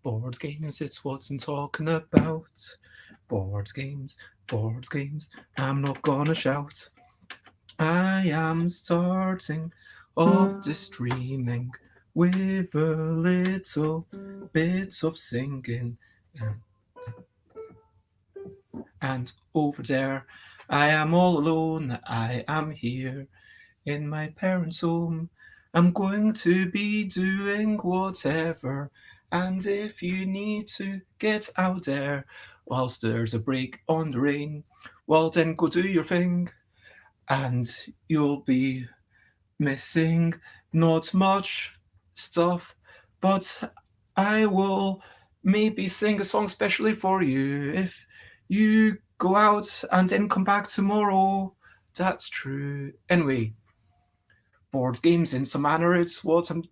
Board games, it's what I'm talking about. Board games, I'm not gonna shout. I am starting off the streaming with a little bit of singing. And over there, I am all alone. I am here in my parents' home. I'm going to be doing whatever. And if you need to get out there whilst there's a break on the rain, well, then go do your thing. And you'll be missing not much stuff, but I will maybe sing a song specially for you if you go out and then come back tomorrow. That's true. Anyway, board games in some manner, it's what I'm.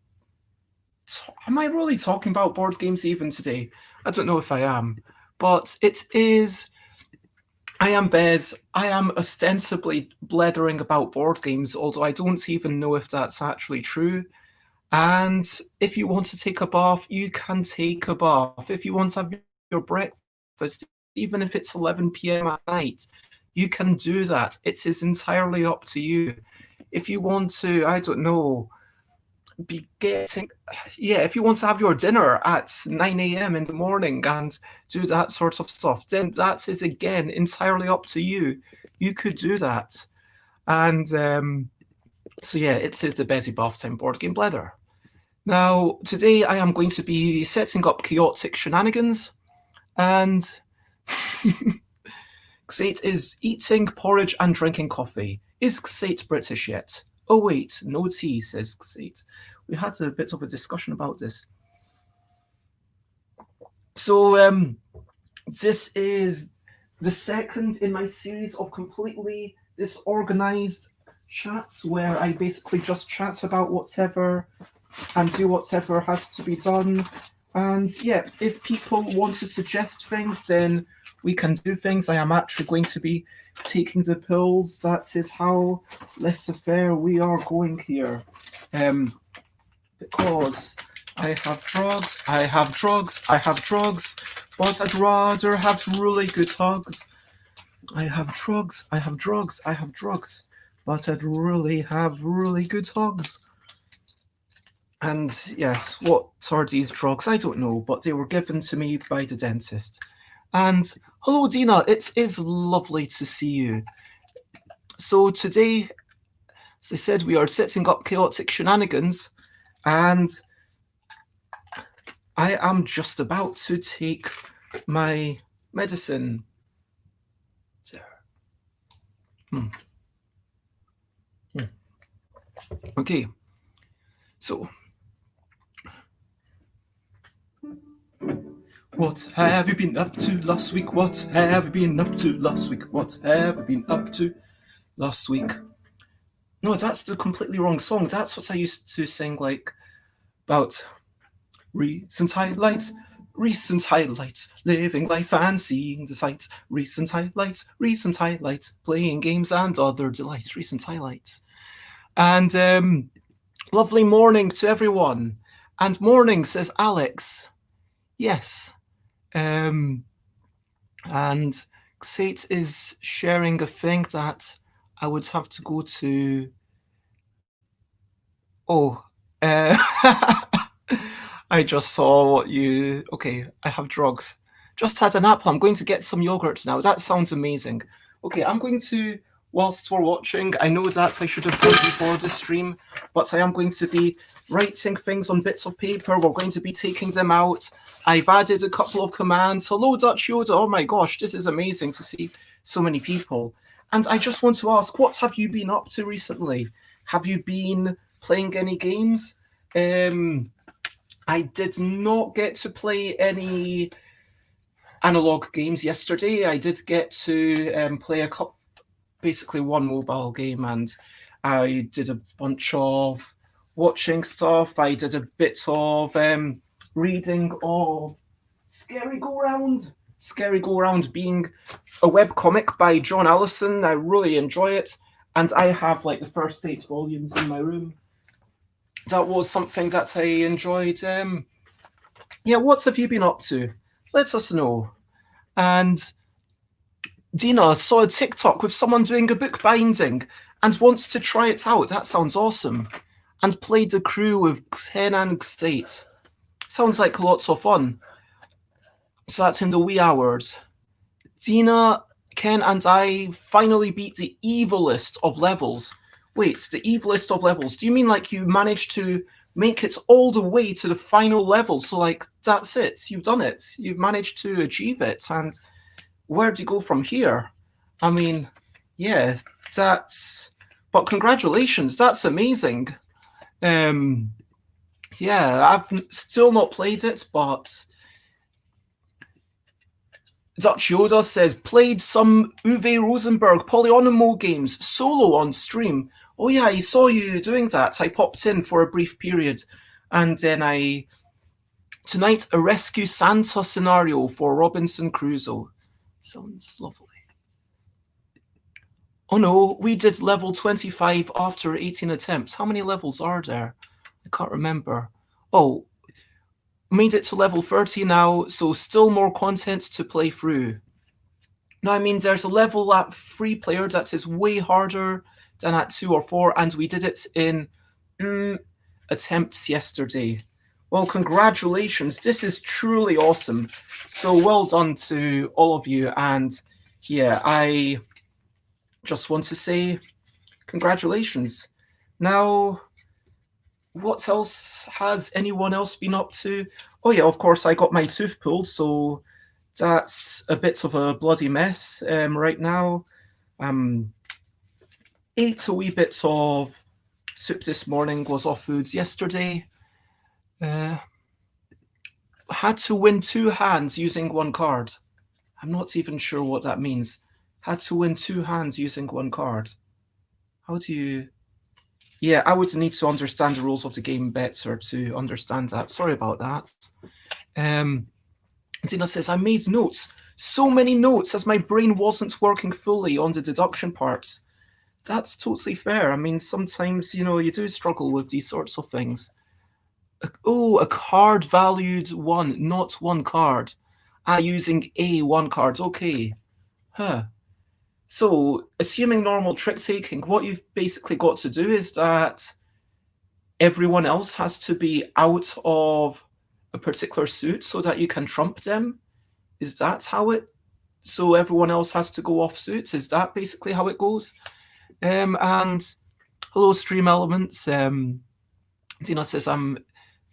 Am I really talking about board games even today? I don't know if I am, but it is. I am Bez. I am ostensibly blethering about board games, although I don't even know if that's actually true. And if you want to take a bath, you can take a bath. If you want to have your breakfast, even if it's 11 p.m. at night, you can do that. It is entirely up to you. If you want to, I don't know, be getting, yeah, if you want to have your dinner at 9 a.m. in the morning and do that sort of stuff, then that is again entirely up to you. You could do that. And so, yeah, it is the Betty Bath Time board game blether. Now, today I am going to be setting up chaotic shenanigans, and Xate is eating porridge and drinking coffee. Is Xate British yet? Oh wait, no tea, says Xate. We had a bit of a discussion about this. So, this is the second in my series of completely disorganized chats where I basically just chat about whatever and do whatever has to be done. And yeah, if people want to suggest things, then we can do things. I am actually going to be taking the pills. That is how laissez-faire we are going here. Because I have drugs, but I'd rather have really good hugs. I have drugs, but I'd really have really good hugs. And yes, what are these drugs? I don't know, but they were given to me by the dentist. And hello, Dina, it is lovely to see you. So today, as I said, we are setting up chaotic shenanigans, and I am just about to take my medicine. There. Okay, so what have you been up to last week? What have you been up to last week? What have you been up to last week? No, that's the completely wrong song. That's what I used to sing, like, about recent highlights, living life and seeing the sights. Recent highlights, playing games and other delights. Recent highlights. And lovely morning to everyone. And morning, says Alex. Yes. And Xate is sharing a thing that I would have to go to. Oh, I just saw what you. Okay, I have drugs. Just had an apple. I'm going to get some yogurt now. That sounds amazing. Okay, I'm going to, whilst we're watching, I know that I should have done before the stream, but I am going to be writing things on bits of paper. We're going to be taking them out. I've added a couple of commands. Hello, Dutch Yoda. Oh my gosh, this is amazing to see so many people. And I just want to ask, what have you been up to recently? Have you been playing any games? I did not get to play any analog games yesterday. I did get to play basically one mobile game, and I did a bunch of watching stuff. I did a bit of reading of Scary Go Round. Scary Go Around being a webcomic by John Allison. I really enjoy it, and I have like the first 8 volumes in my room. That was something that I enjoyed. Yeah, what have you been up to? Let us know. And Dina saw a TikTok with someone doing a book binding and wants to try it out. That sounds awesome. And played the crew with Shenanigans. Sounds like lots of fun. So that's in the wee hours. Dina, Ken, and I finally beat the evilest of levels. Wait, the evilest of levels. Do you mean like you managed to make it all the way to the final level? So like that's it. You've done it. You've managed to achieve it. And where do you go from here? I mean, yeah, that's. But congratulations, that's amazing. Yeah, I've still not played it, but Dutch Yoda says, played some Uwe Rosenberg Polyonimo games solo on stream. Oh yeah, I saw you doing that. I popped in for a brief period, and then tonight a rescue Santa scenario for Robinson Crusoe. Sounds lovely. Oh no, we did level 25 after 18 attempts. How many levels are there? I can't remember. Oh, made it to level 30 now, so still more content to play through. Now, I mean, there's a level at 3 player that is way harder than at 2 or 4, and we did it in attempts yesterday. Well, congratulations. This is truly awesome. So well done to all of you. And yeah, I just want to say congratulations. Now, what else has anyone else been up to? Oh yeah, of course, I got my tooth pulled, so that's a bit of a bloody mess right now. Ate a wee bit of soup this morning, was off foods yesterday. Had to win 2 hands using 1 card. I'm not even sure what that means. Had to win 2 hands using 1 card. How do you... Yeah, I would need to understand the rules of the game better to understand that. Sorry about that. Dina says, I made notes. So many notes as my brain wasn't working fully on the deduction parts. That's totally fair. I mean, sometimes, you do struggle with these sorts of things. Oh, a card valued 1, not 1 card. Using a 1 card. Okay. Huh. So, assuming normal trick taking, what you've basically got to do is that everyone else has to be out of a particular suit so that you can trump them. Is that how it... So everyone else has to go off suits? Is that basically how it goes? And hello, Stream Elements. Dina says, I'm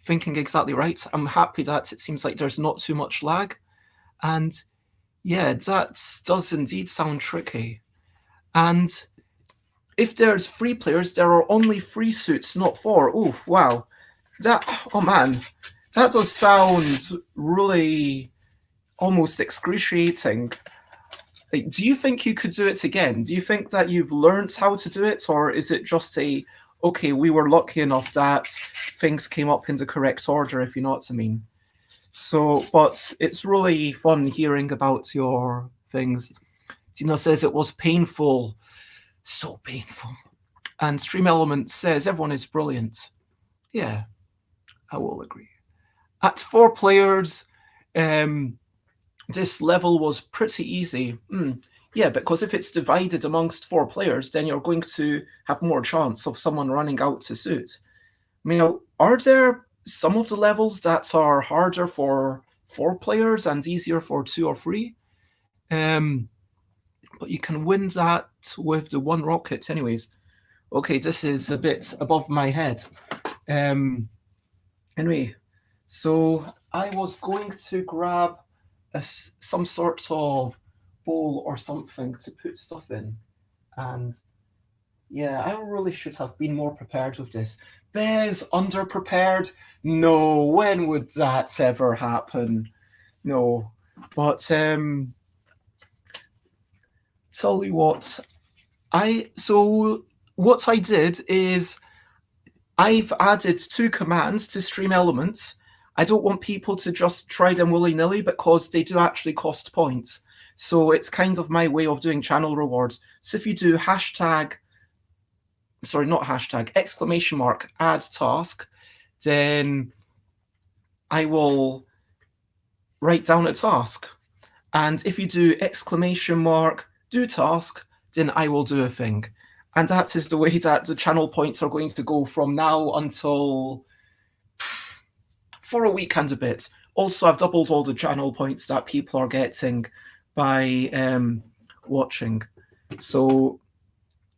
thinking exactly right. I'm happy that it seems like there's not too much lag. And yeah, that does indeed sound tricky. And if there's 3 players, there are only 3 suits, not 4. Oh, wow. Oh man, that does sound really almost excruciating. Like, do you think you could do it again? Do you think that you've learned how to do it? Or is it just okay, we were lucky enough that things came up in the correct order, if you know what I mean? So, but it's really fun hearing about your things. Dina says it was painful. So painful. And Stream Element says everyone is brilliant. Yeah, I will agree. At 4 players, this level was pretty easy. Yeah, because if it's divided amongst 4 players, then you're going to have more chance of someone running out to suit. I mean, are there some of the levels that are harder for 4 players and easier for 2 or 3? But you can win that with the 1 rocket anyways. Okay, this is a bit above my head. Anyway, so I was going to grab some sort of bowl or something to put stuff in. And yeah, I really should have been more prepared with this. Bez, underprepared? No, when would that ever happen? No. But tell you what, what I did is I've added 2 commands to Stream Elements, I don't want people to just try them willy-nilly because they do actually cost points. So it's kind of my way of doing channel rewards. So if you do exclamation mark add task, then I will write down a task. And if you do exclamation mark do task, then I will do a thing. And that is the way that the channel points are going to go from now until for a week and a bit. Also, I've doubled all the channel points that people are getting by watching. So,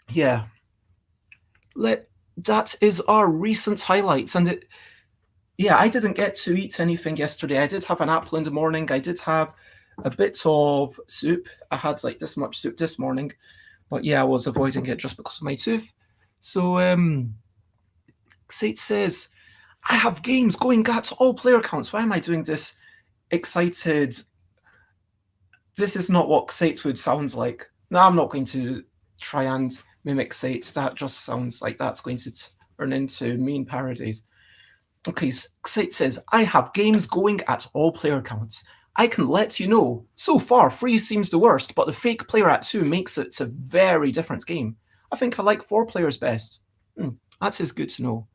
yeah. That is our recent highlights. And I didn't get to eat anything yesterday. I did have an apple in the morning. I did have a bit of soup. I had like this much soup this morning. But yeah, I was avoiding it just because of my tooth. So, Xate says, I have games going at all player counts. Why am I doing this excited? This is not what Xate would sound like. No, I'm not going to try and mimic Xate. That just sounds like that's going to turn into mean parodies. Okay, Xate says, I have games going at all player counts. I can let you know. So far, 3 seems the worst, but the fake player at 2 makes it a very different game. I think I like 4 players best. That is good to know.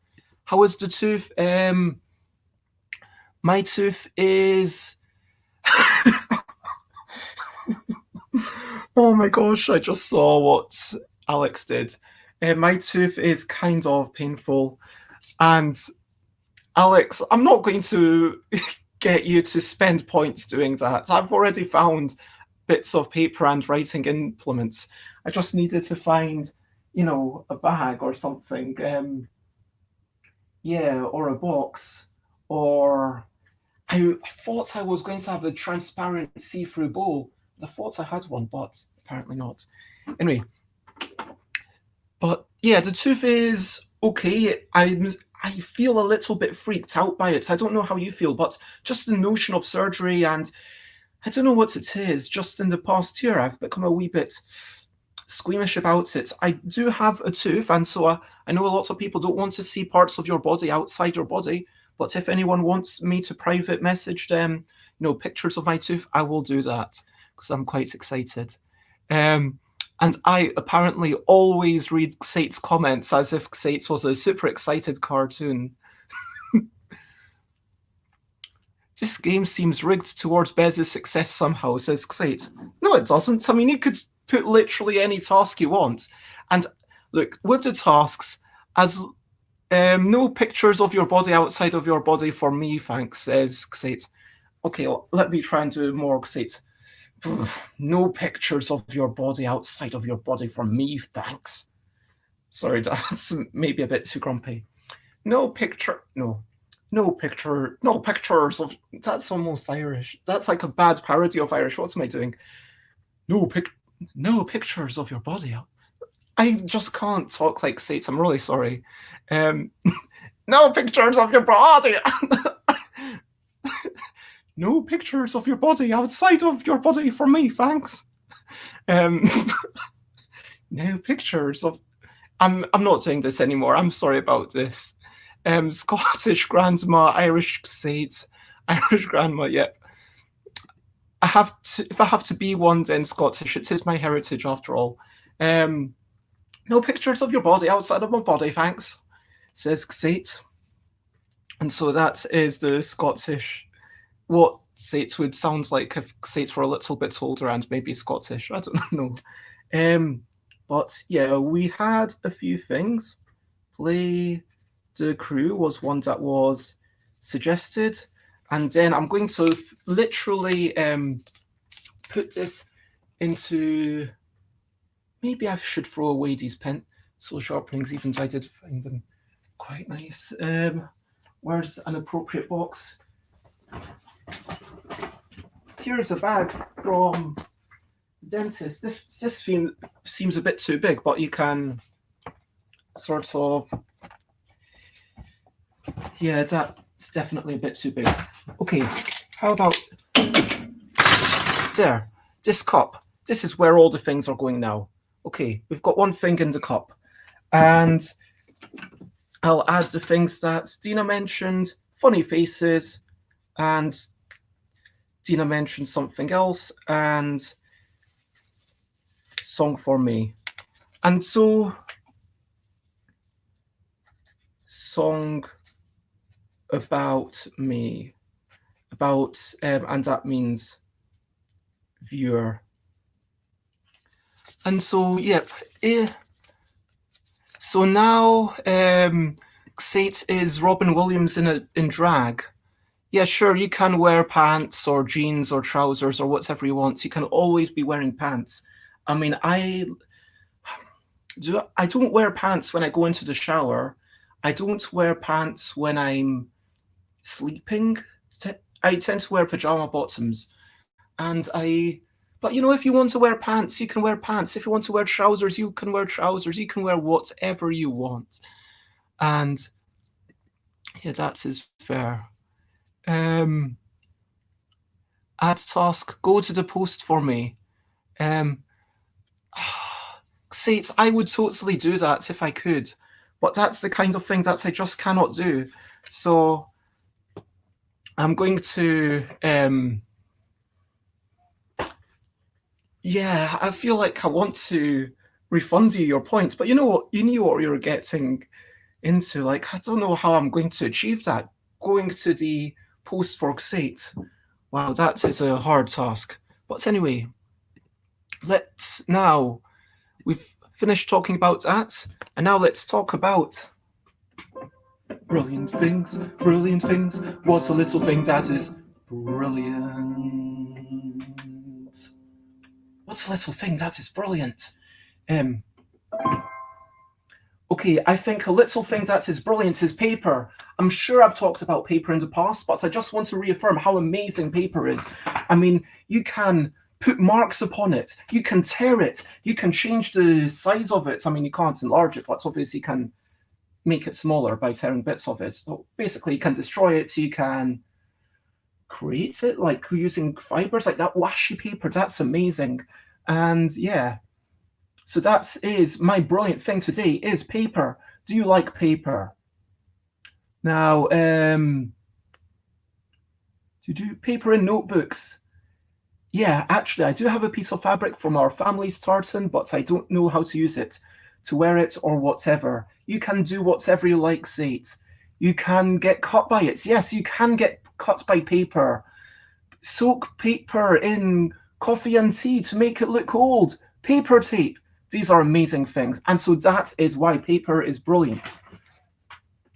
How is the tooth? My tooth is... Oh my gosh, I just saw what Alex did. My tooth is kind of painful. And Alex, I'm not going to get you to spend points doing that. I've already found bits of paper and writing implements. I just needed to find, a bag or something. Or a box. Or I thought I was going to have a transparent see-through bowl. I thought I had one, but apparently not. Anyway. But yeah, the tooth is okay. I feel a little bit freaked out by it. I don't know how you feel, but just the notion of surgery, and I don't know what it is. Just in the past year, I've become a wee bit squeamish about it. I do have a tooth, and so I know a lot of people don't want to see parts of your body outside your body. But if anyone wants me to private message them, pictures of my tooth, I will do that because I'm quite excited. And I apparently always read Xate's comments as if Xate's was a super excited cartoon. This game seems rigged towards Bez's success somehow, says Xate. No, it doesn't. I mean, you could put literally any task you want. And look, with the tasks, as no pictures of your body outside of your body for me, thanks, says Xate. Okay, let me try and do more, Xate. No pictures of your body outside of your body for me, thanks. Sorry, that's maybe a bit too grumpy. No pictures of... That's almost Irish. That's like a bad parody of Irish. What am I doing? No pictures of your body. I just can't talk like Xate. I'm really sorry. No pictures of your body. No pictures of your body outside of your body for me, thanks. No pictures of... I'm not doing this anymore. I'm sorry about this. Scottish grandma, Irish Xate, Irish grandma, yep. If I have to be one, then Scottish. It is my heritage after all. No pictures of your body outside of my body, thanks, says Xate. And so that is the Scottish... what Xate would sound like if Xate were a little bit older and maybe Scottish. I don't know. But yeah, we had a few things. Play the Crew was one that was suggested. And then I'm going to literally put this into... Maybe I should throw away these pencil sharpenings, even though I did find them quite nice. Where's an appropriate box? Here's a bag from the dentist. This seems a bit too big, but you can sort of... Yeah, that's definitely a bit too big. Okay, how about... There, this cup. This is where all the things are going now. Okay, we've got one thing in the cup. And I'll add the things that Dina mentioned. Funny faces, and Dina mentioned something else, and song for me. And so, song about me, and that means viewer. And so, yep. So now, Xate is Robin Williams in drag. Yeah, sure, you can wear pants or jeans or trousers or whatever you want. You can always be wearing pants. I mean, I don't wear pants when I go into the shower. I don't wear pants when I'm sleeping. I tend to wear pajama bottoms. But if you want to wear pants, you can wear pants. If you want to wear trousers, you can wear trousers. You can wear whatever you want. And yeah, that is fair. Add task, go to the post for me. Sates, I would totally do that if I could, but that's the kind of thing that I just cannot do. So I'm going to, yeah, I feel like I want to refund you your points, but you know what? You knew what you were getting into. Like, I don't know how I'm going to achieve that. Going to the post for Xate. Wow, that is a hard task. But anyway, we've finished talking about that, and now let's talk about brilliant things, brilliant things. What's a little thing that is brilliant? What's a little thing that is brilliant? Okay, I think a little thing that is brilliant is paper. I'm sure I've talked about paper in the past, but I just want to reaffirm how amazing paper is. I mean, you can put marks upon it, you can tear it, you can change the size of it. I mean, you can't enlarge it, but obviously you can make it smaller by tearing bits of it. So basically, you can destroy it, you can create it, like using fibers, like that washi paper. That's amazing. And yeah. So that is my brilliant thing today, is paper. Do you like paper? Now, paper in notebooks? Yeah, actually, I do have a piece of fabric from our family's tartan, but I don't know how to use it, to wear it or whatever. You can do whatever you like, Sate. You can get cut by it. Yes, you can get cut by paper. Soak paper in coffee and tea to make it look old. Paper tape. These are amazing things. And so that is why paper is brilliant.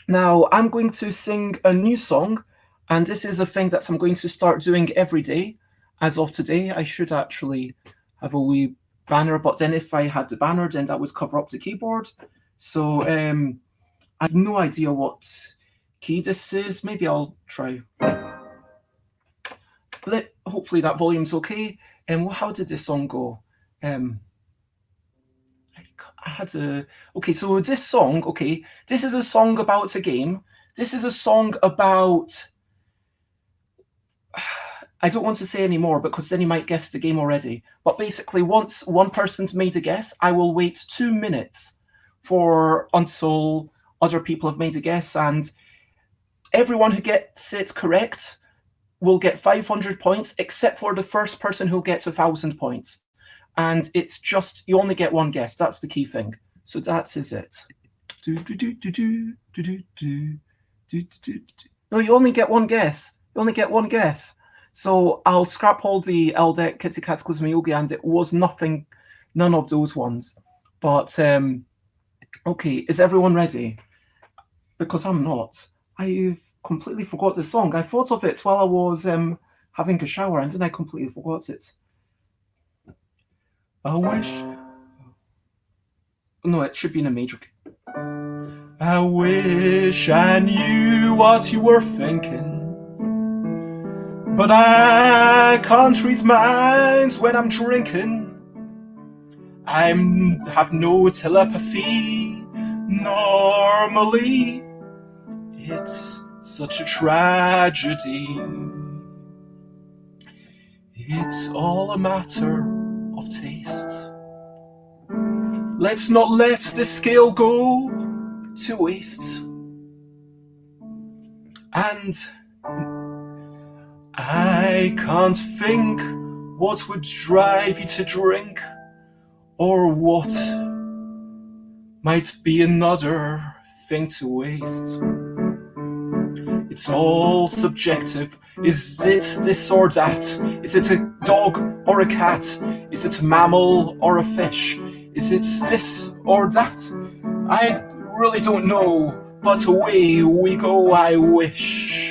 Now, I'm going to sing a new song, and this is a thing that I'm going to start doing every day. As of today, I should actually have a wee banner, but then if I had the banner, then that would cover up the keyboard. So I have no idea what key this is. Maybe I'll try. Hopefully that volume's okay. And how did this song go? Okay, so this song, this is a song about a game. This is a song about, I don't want to say any more because then you might guess the game already. But basically, once one person's made a guess, I will wait 2 minutes until other people have made a guess, and everyone who gets it correct will get 500 points, except for the first person who gets 1,000 points. And it's just, you only get one guess. That's the key thing. So that is it. No, you only get one guess. You only get one guess. So I'll scrap all the Eldek, Kitty Cataclysm Yogi, and it was none of those ones. But, okay, is everyone ready? Because I'm not. I've completely forgot the song. I thought of it while I was having a shower, and then I completely forgot it. I wish. No, it should be in a major key. I wish I knew what you were thinking, but I can't read minds when I'm drinking. I have no telepathy normally. It's such a tragedy. It's all a matter of taste. Let's not let this scale go to waste. And I can't think what would drive you to drink, or what might be another thing to waste. It's all subjective. Is it this or that? Is it a dog or a cat? Is it a mammal or a fish? Is it this or that? I really don't know, but away we go, I wish.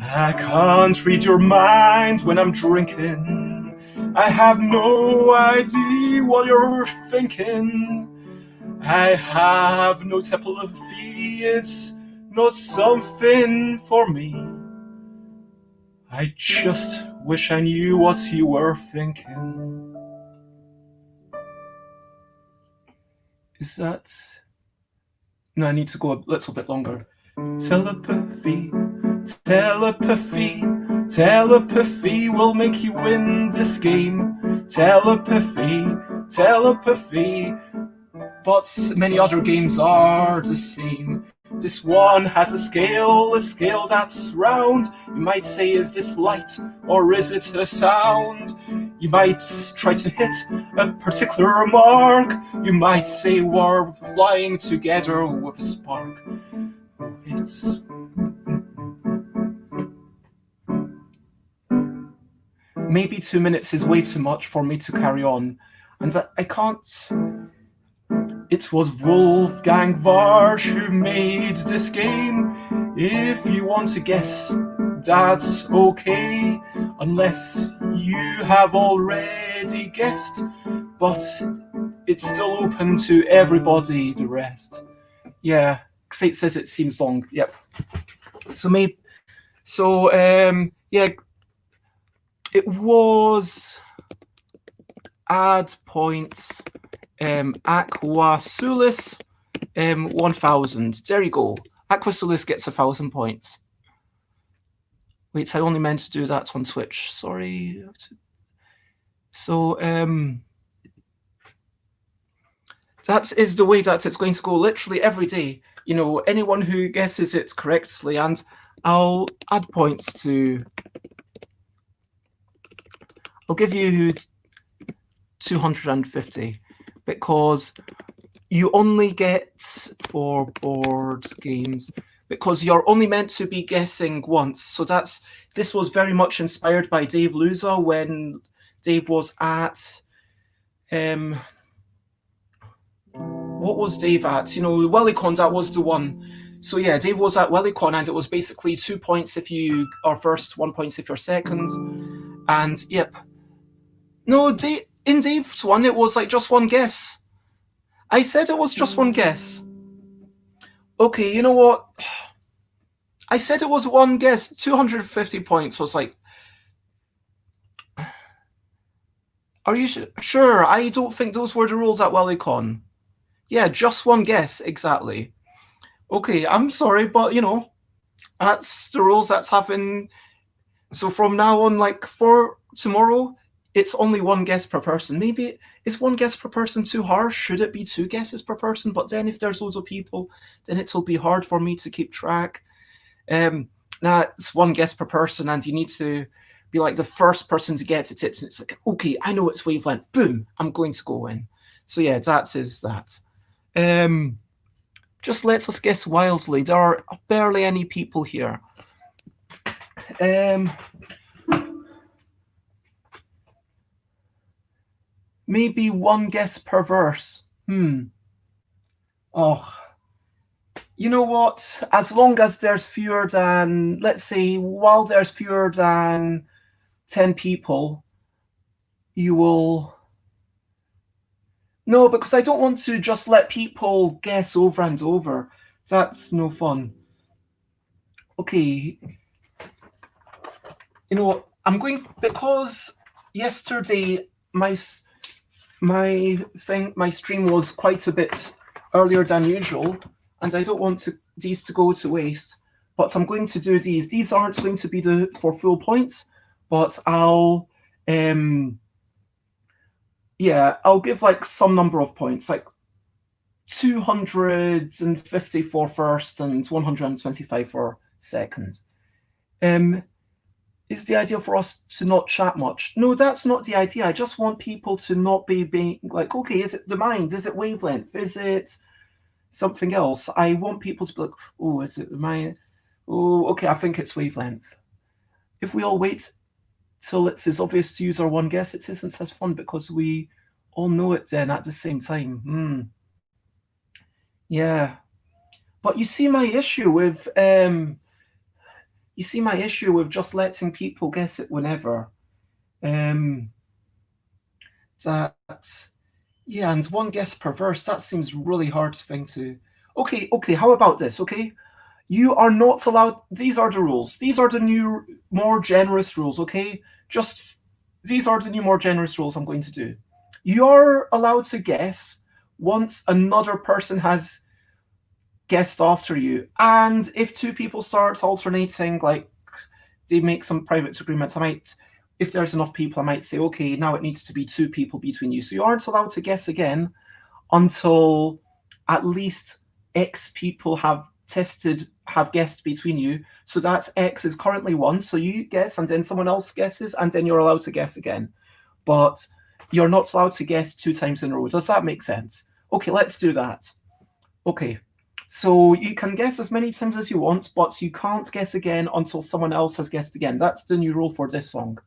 I can't read your mind when I'm drinking. I have no idea what you're thinking. I have no telepathy, it's not something for me. I just wish I knew what you were thinking. Is that... No, I need to go a little bit longer. Telepathy, telepathy, telepathy will make you win this game. Telepathy, telepathy. But many other games are the same. This one has a scale that's round. You might say, is this light or is it a sound? You might try to hit a particular mark. You might say we're flying together with a spark. It's... Maybe 2 minutes is way too much for me to carry on. And I can't... It was Wolfgang Warsch who made this game. If you want to guess, that's okay, unless you have already guessed. But it's still open to everybody, the rest. Yeah, Xate says it seems long. Yep. Yeah, it was add points. Aquasulis 1000. There you go. Aquasulis gets 1000 points. Wait, I only meant to do that on Twitch. Sorry. So that is the way that it's going to go literally every day. You know, anyone who guesses it correctly, and I'll add points to... I'll give you 250. Because you only get for board games, because you're only meant to be guessing once. So this was very much inspired by Dave Luza when Dave was at what was Dave at? You know, WillyCon, that was the one. So yeah, Dave was at WillyCon, and it was basically 2 points if you are first, 1 point if you're second. And yep. No, in Dave's one, it was like just one guess. I said it was just one guess. Okay, you know what? I said it was one guess. 250 points was like... Are you sure? I don't think those were the rules at WillyCon. Yeah, just one guess, exactly. Okay, I'm sorry, but you know, that's the rules that's happening. So from now on, like for tomorrow, it's only one guess per person. Maybe is one guess per person too harsh? Should it be 2 guesses per person? But then if there's loads of people, then it'll be hard for me to keep track. Now it's 1 guess per person, and you need to be like the first person to get it. It's like, okay, I know it's wavelength. Boom, I'm going to go in. So yeah, that is that. Just let us guess wildly. There are barely any people here. Maybe 1 guess per verse. Oh, you know what? As long as there's fewer than, let's say, while there's fewer than 10 people, you will... No, because I don't want to just let people guess over and over. That's no fun. Okay. You know what? I'm going... Because yesterday my stream was quite a bit earlier than usual, and I don't want these to go to waste, but I'm going to do these. These aren't going to be for full points, but I'll I'll give like some number of points, like 250 for first and 125 for second. is the idea for us to not chat much. No, that's not the idea. I just want people to not be being like, okay, is it the mind? Is it wavelength? Is it something else? I want people to be like, oh, is it the mind? Oh, okay, I think it's wavelength. If we all wait till it's as obvious to use our one guess, it isn't as fun because we all know it then at the same time. Yeah. But you see my issue with just letting people guess it whenever. That yeah, and one guess per verse, that seems really hard thing to. Okay, how about this? Okay, you are not allowed. These are the rules. These are the new, more generous rules. Okay, these are the new, more generous rules I'm going to do. You are allowed to guess once another person has guessed after you, and if two people start alternating, like they make some private agreements, if there's enough people, I might say, okay, now it needs to be two people between you. So you aren't allowed to guess again until at least X people have guessed between you. So that X is currently 1. So you guess, and then someone else guesses, and then you're allowed to guess again. But you're not allowed to guess 2 times in a row. Does that make sense? Okay, let's do that. Okay. So you can guess as many times as you want, but you can't guess again until someone else has guessed again. That's the new rule for this song.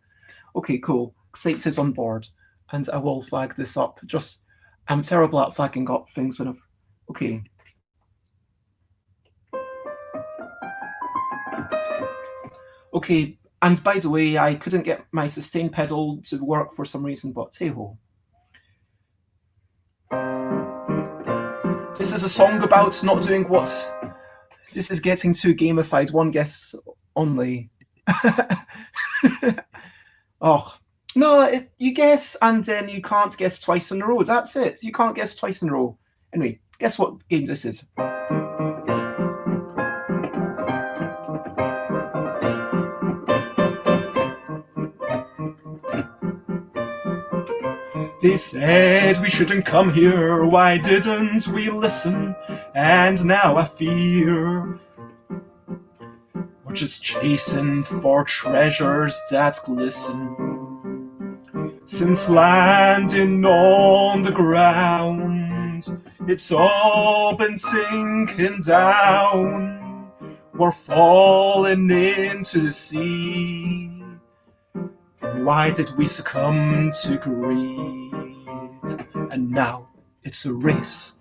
Okay, cool. Xate is on board, and I will flag this up. I'm terrible at flagging up things when I've... Okay. Okay, and by the way, I couldn't get my sustain pedal to work for some reason, but hey-ho. This is a song about not doing what... This is getting too gamified, one guess only. Oh, no, you guess, and then you can't guess twice in a row. That's it. You can't guess twice in a row. Anyway, guess what game this is? They said we shouldn't come here, why didn't we listen? And now I fear we're just chasing for treasures that glisten. Since landing on the ground, it's all been sinking down. We're falling into the sea. Why did we succumb to greed? And now it's a race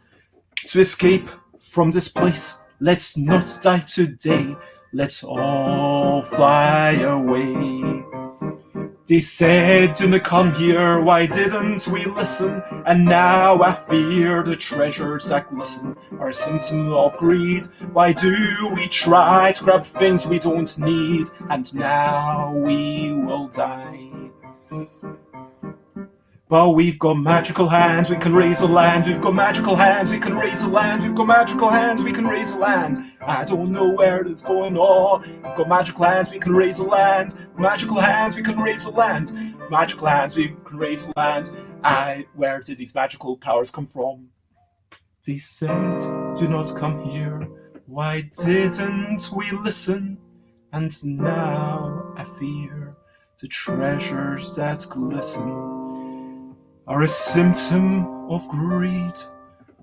to escape from this place. Let's not die today. Let's all fly away. They said, do not come here, why didn't we listen? And now I fear the treasures that glisten are a symptom of greed. Why do we try to grab things we don't need? And now we will die. But we've got magical hands, we can raise the land. We've got magical hands, we can raise the land. We've got magical hands, we can raise the land. I don't know where it's going on. We've got magical hands, we can raise the land. Magical hands, we can raise the land. Magical hands, we can raise the land. Where did these magical powers come from? They said, do not come here. Why didn't we listen? And now I fear the treasures that glisten are a symptom of greed.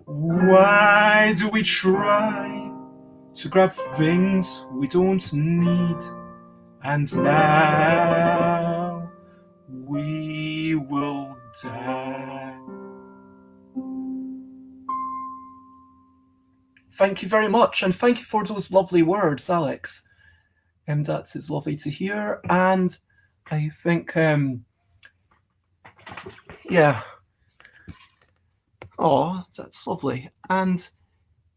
Why do we try to grab things we don't need? And now we will die. Thank you very much, and thank you for those lovely words, Alex. That is lovely to hear, and I think yeah. Oh, that's lovely. And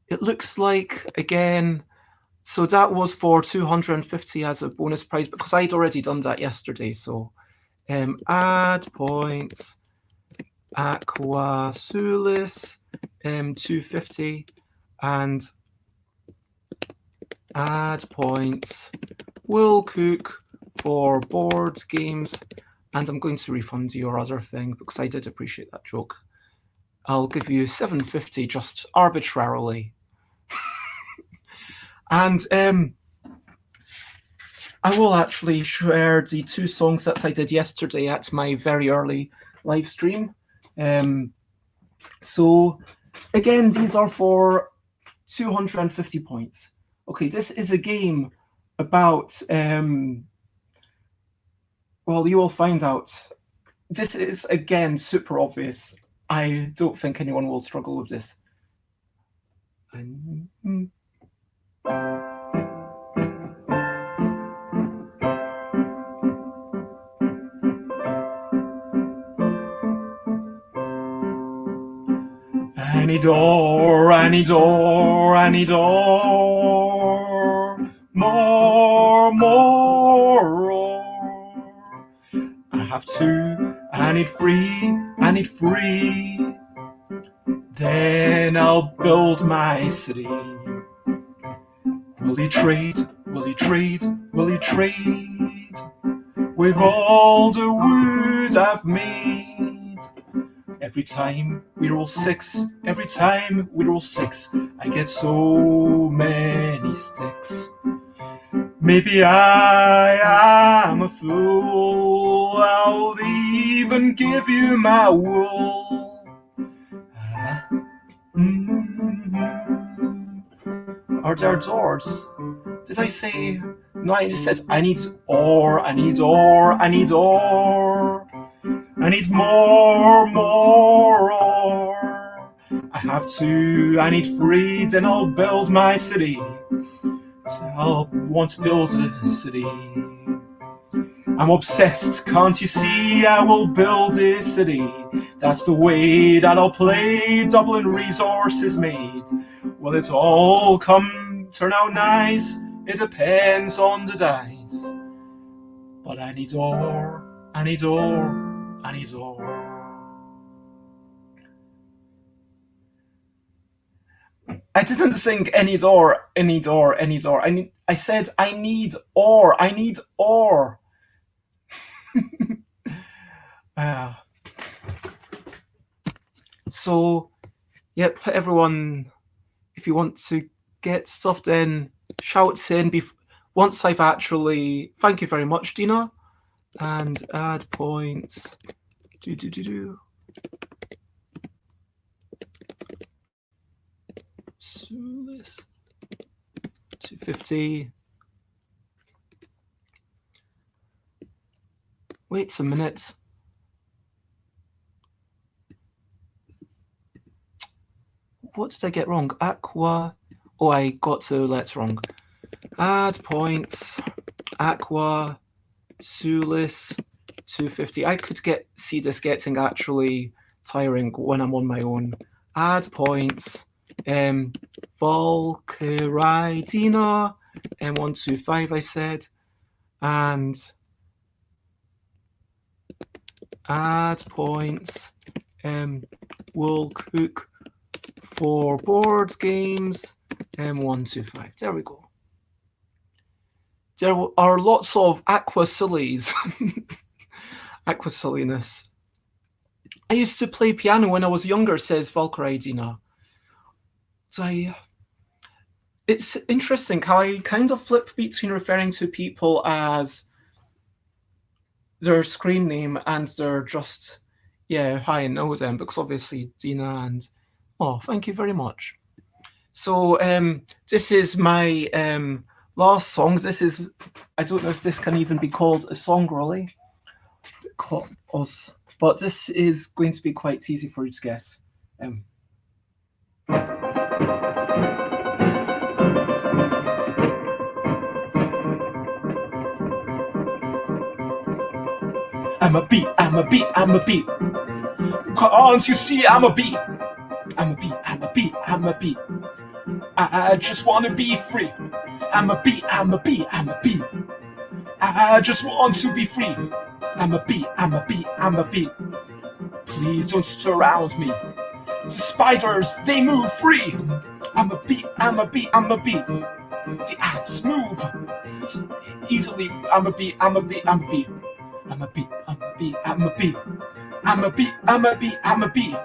it looks like, again, so that was for 250 as a bonus prize, because I'd already done that yesterday. So add points, Aqua Sulis, 250, and add points, Will Cook for board games. And I'm going to refund your other thing because I did appreciate that joke. I'll give you 750 just arbitrarily. And I will actually share the 2 songs that I did yesterday at my very early live stream. So again, these are for 250 points. Okay, this is a game about, well, you will find out. This is, again, super obvious. I don't think anyone will struggle with this. Any door, any door, any door, more, more. I have 2, I need 3, I need 3. Then I'll build my city. Will you trade, will you trade, will you trade with all the wood I've made? Every time we roll 6, every time we roll 6, I get so many sticks. Maybe I am a fool, I'll even give you my wool. Are there doors? Did I say? No, I just said I need ore, I need ore, I need ore. I need more, more ore. I have 2, I need 3, then I'll build my city. So I'll want to build a city. I'm obsessed, can't you see? I will build a city. That's the way that I'll play. Dublin resources made. Will it all turn out nice? It depends on the dice. But I need ore, I need ore, I need ore. I didn't sing any door, any door, any door. I said I need ore, I need ore. So, yep, everyone, if you want to get stuff in, shouts in. Once I've actually, thank you very much, Dina, and add points. So this 250. Wait a minute. What did I get wrong? Aqua. Oh, I got to let's wrong. Add points. Aqua. Sulis. 250. I could see this getting actually tiring when I'm on my own. Add points. Volkeridina. 125, I said. And add points. We'll cook for board games. 125. There we go. There are lots of aqua sillies. Aqua silliness. I used to play piano when I was younger, says Valkyridina. So it's interesting how I kind of flip between referring to people as their screen name and they're just, yeah, hi, I know them, because obviously Dina and, oh, thank you very much. So this is my last song. This is, I don't know if this can even be called a song, really, but this is going to be quite easy for you to guess. I'm a bee, I'm a bee, I'm a bee. Can't you see I'm a bee? I'm a bee, I'm a bee, I'm a bee. I just want to be free. I'm a bee, I'm a bee, I'm a bee. I just want to be free. I'm a bee, I'm a bee, I'm a bee. Please don't surround me. The spiders, they move free. I'm a bee, I'm a bee, I'm a bee. The ants move easily. I'm a bee, I'm a bee, I'm a bee. I'm a bee, I'm a bee, I'm a bee. I'm a bee, I'm a bee, I'm a bee.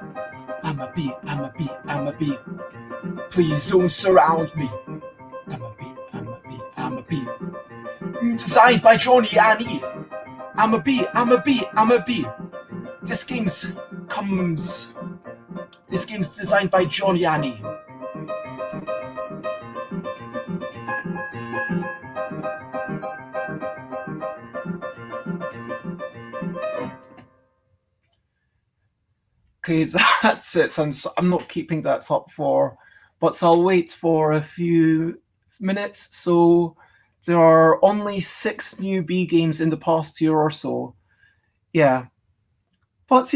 I'm a bee, I'm a bee, I'm a bee. Please don't surround me. I'm a bee, I'm a bee, I'm a bee. Designed by Johnny and E. I'm a B, I'm a B, I'm a B. This game's comes. This game's designed by Johnny and E. Okay, that's it. And so I'm not keeping that up but I'll wait for a few minutes. So there are only 6 new B games in the past year or so. Yeah, but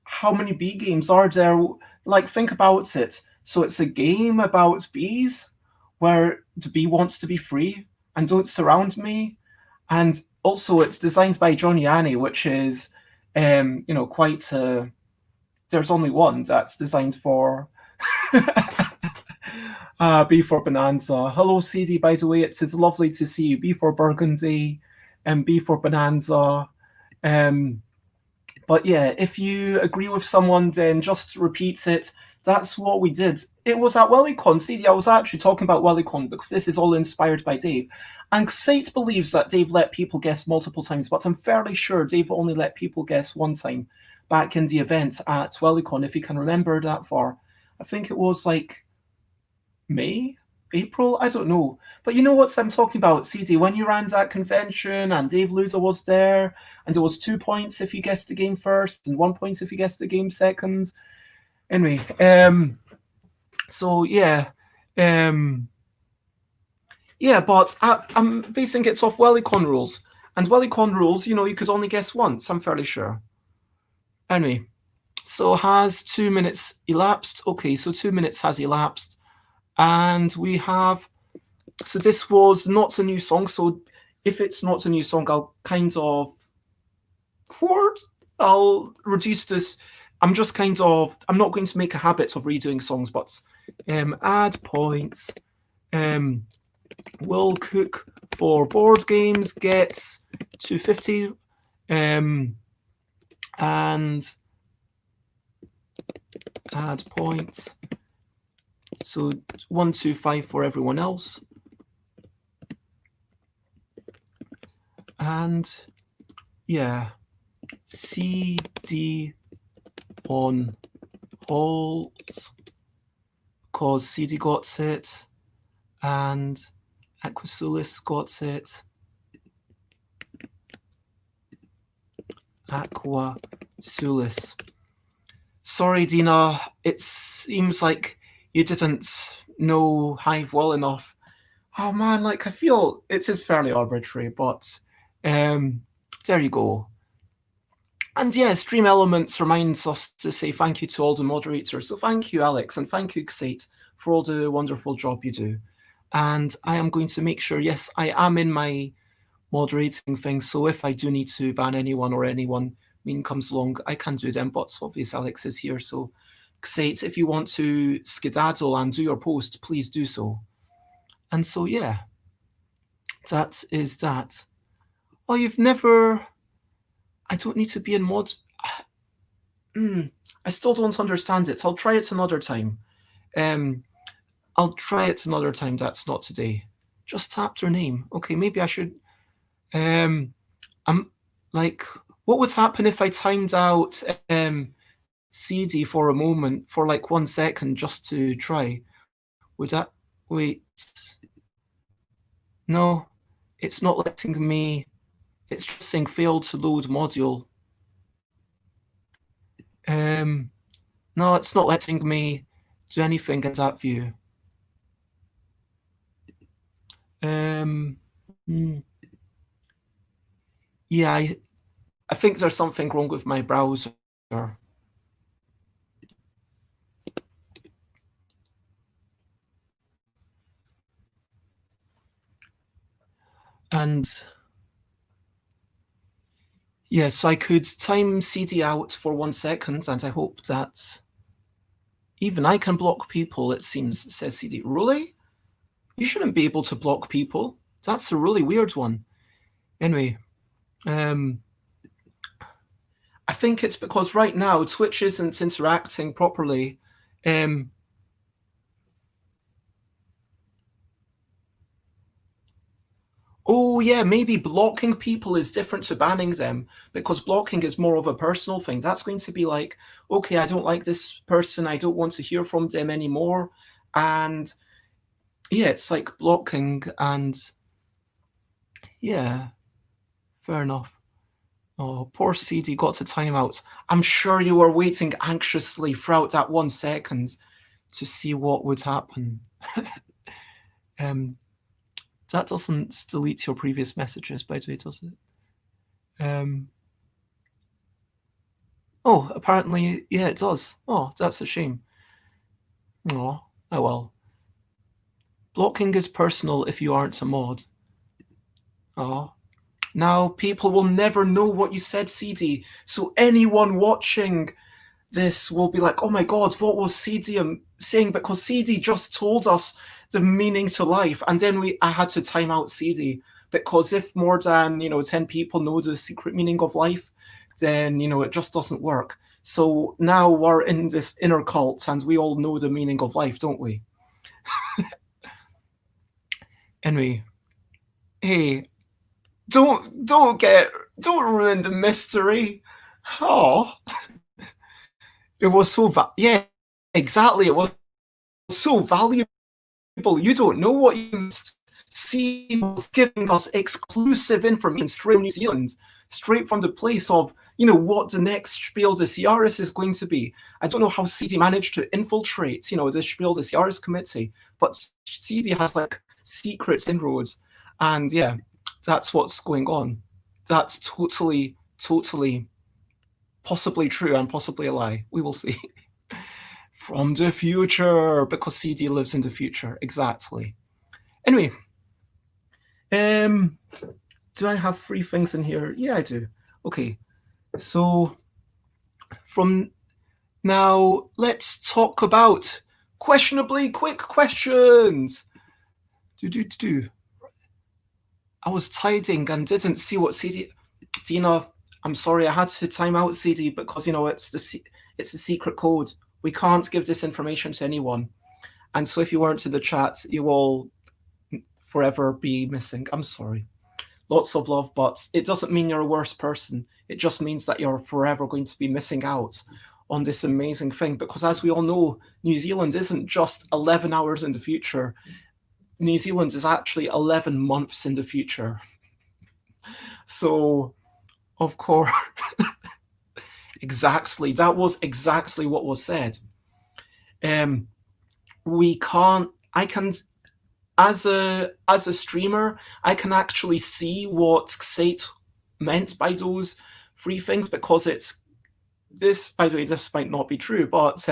how many B games are there? Like, think about it. So it's a game about bees where the bee wants to be free and don't surround me. And also, it's designed by John Yanni, which is, quite a. There's only one that's designed for B for Bonanza. Hello, CD, by the way. It's lovely to see you. B for Burgundy and B for Bonanza. But yeah, if you agree with someone, then just repeat it. That's what we did. It was at WillyCon. CD, I was actually talking about WillyCon because this is all inspired by Dave. And Sate believes that Dave let people guess multiple times, but I'm fairly sure Dave only let people guess one time back in the event at WillyCon, if you can remember that far. I think it was like May? April? I don't know. But you know what I'm talking about, CD, when you ran that convention and Dave Loser was there, and it was 2 points if you guessed the game first, and 1 point if you guessed the game second. Anyway, so yeah. Yeah, but I'm basing it off WillyCon rules. And WillyCon rules, you could only guess once, I'm fairly sure. Anyway, so has 2 minutes elapsed? Okay, so 2 minutes has elapsed. And we have, so this was not a new song. So if it's not a new song, I'll I'll reduce this. I'm not going to make a habit of redoing songs, but add points. Will Cook for board games gets 250. And add points. So 125 for everyone else. And yeah, CD on holes, because CD got it, and Aquasulis got it. Aquasulis. Sorry, Dina, it seems like you didn't know Hive well enough. Oh man, I feel it is fairly arbitrary, but there you go. And yeah, Stream Elements reminds us to say thank you to all the moderators. So thank you, Alex, and thank you, Xate, for all the wonderful job you do. And I am going to make sure, yes, I am in my moderating thing. So if I do need to ban anyone or anyone comes along, I can do them. But obviously Alex is here. So Xate, if you want to skedaddle and do your post, please do so. And so, yeah, that is that. Oh, you've never... I don't need to be in mod... I still don't understand it. I'll try it another time. I'll try it another time. That's not today. Just tap their name. Okay, maybe I should... I'm like... What would happen if I timed out CD for a moment, for like 1 second, just to try? Would that... Wait... No, it's not letting me. It's just saying failed to load module. No, it's not letting me do anything in that view. Yeah, I think there's something wrong with my browser. And yeah, so I could time CD out for 1 second, and I hope that even I can block people, it seems, says CD. Really? You shouldn't be able to block people. That's a really weird one. Anyway, I think it's because right now Twitch isn't interacting properly. Oh yeah, maybe blocking people is different to banning them, because blocking is more of a personal thing. That's going to be like, okay, I don't like this person, I don't want to hear from them anymore. And yeah, it's like blocking, and yeah, fair enough. Oh, poor CD got to timeout. I'm sure you were waiting anxiously throughout that 1 second to see what would happen. um, that doesn't delete your previous messages, by the way, does it? Oh, apparently, yeah, it does. Oh, that's a shame. Oh, oh well. Blocking is personal if you aren't a mod. Oh. Now people will never know what you said, CD. So anyone watching this will be like, oh my god, what was CD saying? Because CD just told us the meaning to life, and then I had to time out CD, because if more than 10 people know the secret meaning of life, then it just doesn't work. So now we're in this inner cult, and we all know the meaning of life, don't we? Anyway, hey, don't ruin the mystery. Oh, it was yeah, exactly. It was so valuable. You don't know what you missed. C was giving us exclusive information straight from New Zealand, straight from the place of, what the next Spiel des Jahres is going to be. I don't know how CD managed to infiltrate, the Spiel des Jahres committee, but CD has like secret inroads, and yeah, that's what's going on. That's totally possibly true and possibly a lie. We will see. From the future, because CD lives in the future. Exactly. Anyway, do I have 3 things in here? Yeah, I do. Okay, so from now, let's talk about questionably quick questions. I was tidying and didn't see what CD. Dina, I'm sorry, I had to time out CD because it's the secret code. We can't give this information to anyone. And so if you weren't in the chat, you will forever be missing. I'm sorry. Lots of love, but it doesn't mean you're a worse person. It just means that you're forever going to be missing out on this amazing thing. Because as we all know, New Zealand isn't just 11 hours in the future. New Zealand is actually 11 months in the future. So, of course, exactly. That was exactly what was said. We can't. I can, as a streamer, I can actually see what Sate meant by those 3 things, because it's this. By the way, this might not be true, but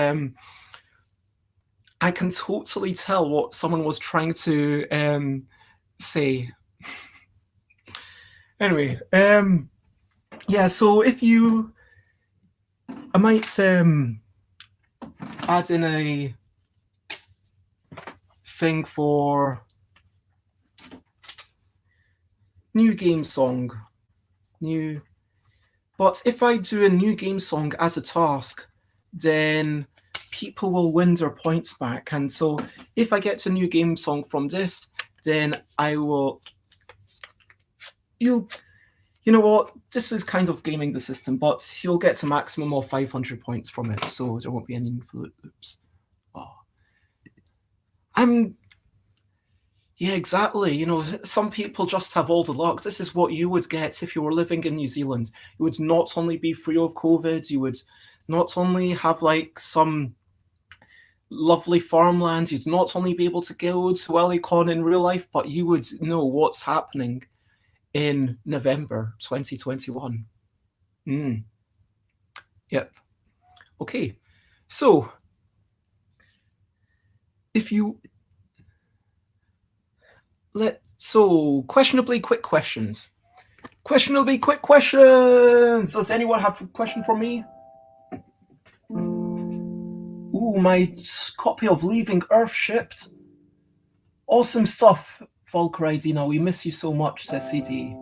I can totally tell what someone was trying to say. Anyway, yeah. So if you, I might add in a thing for new game song, new. But if I do a new game song as a task, then people will win their points back. And so if I get a new game song from this, then I will. You know what? This is kind of gaming the system, but you'll get a maximum of 500 points from it, so there won't be any loops. Oh. Yeah, exactly. Some people just have all the luck. This is what you would get if you were living in New Zealand. You would not only be free of COVID, you would not only have like some lovely farmland, you'd not only be able to go to Wellicon in real life, but you would know what's happening in November 2021. Yep. Okay. So, if you questionably quick questions. Questionably quick questions. Does anyone have a question for me? Ooh, my copy of Leaving Earth shipped. Awesome stuff, Valkyrie Dina. We miss you so much, says CD.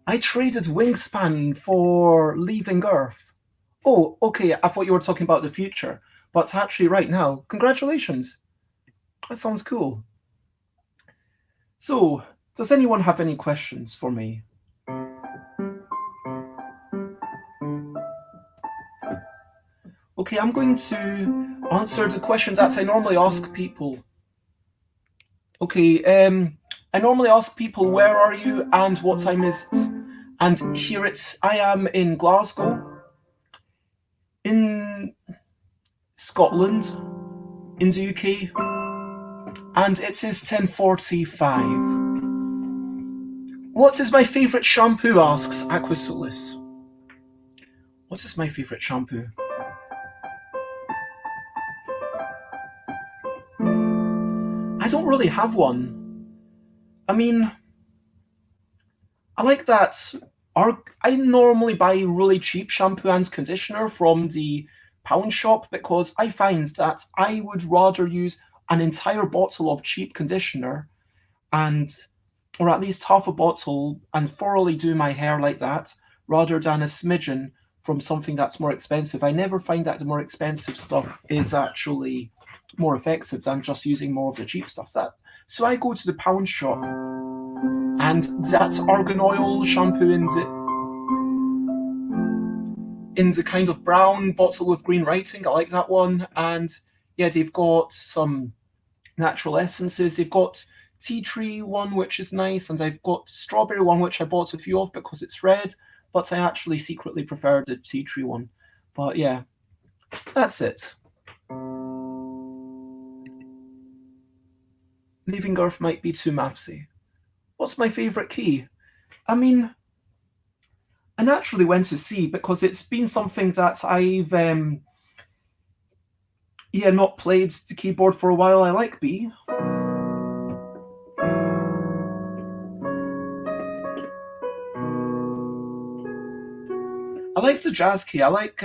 I traded Wingspan for Leaving Earth. Oh, okay, I thought you were talking about the future. But actually right now, congratulations. That sounds cool. So, Does anyone have any questions for me? Okay, I'm going to answer the question that I normally ask people. Okay, I normally ask people, where are you and what time is it? And here I am in Glasgow, in Scotland, in the UK, and it is 10:45. What is my favourite shampoo, asks Aquasulis. What is my favourite shampoo? I don't really have one. I mean, I like that. I normally buy really cheap shampoo and conditioner from the pound shop because I find that I would rather use an entire bottle of cheap conditioner and or at least half a bottle and thoroughly do my hair like that rather than a smidgen from something that's more expensive. I never find that the more expensive stuff is actually more effective than just using more of the cheap stuff. So I go to the pound shop and that argan oil shampoo in the kind of brown bottle with green writing. I like that one. And yeah, they've got some natural essences. They've got tea tree one, which is nice, and I've got strawberry one, which I bought a few of because it's red, but I actually secretly prefer the tea tree one. But yeah, that's it. Leaving Earth might be too mathsy. What's my favourite key? I mean, I naturally went to C because it's been something that I've not played the keyboard for a while. I like B. I like the jazz key. I like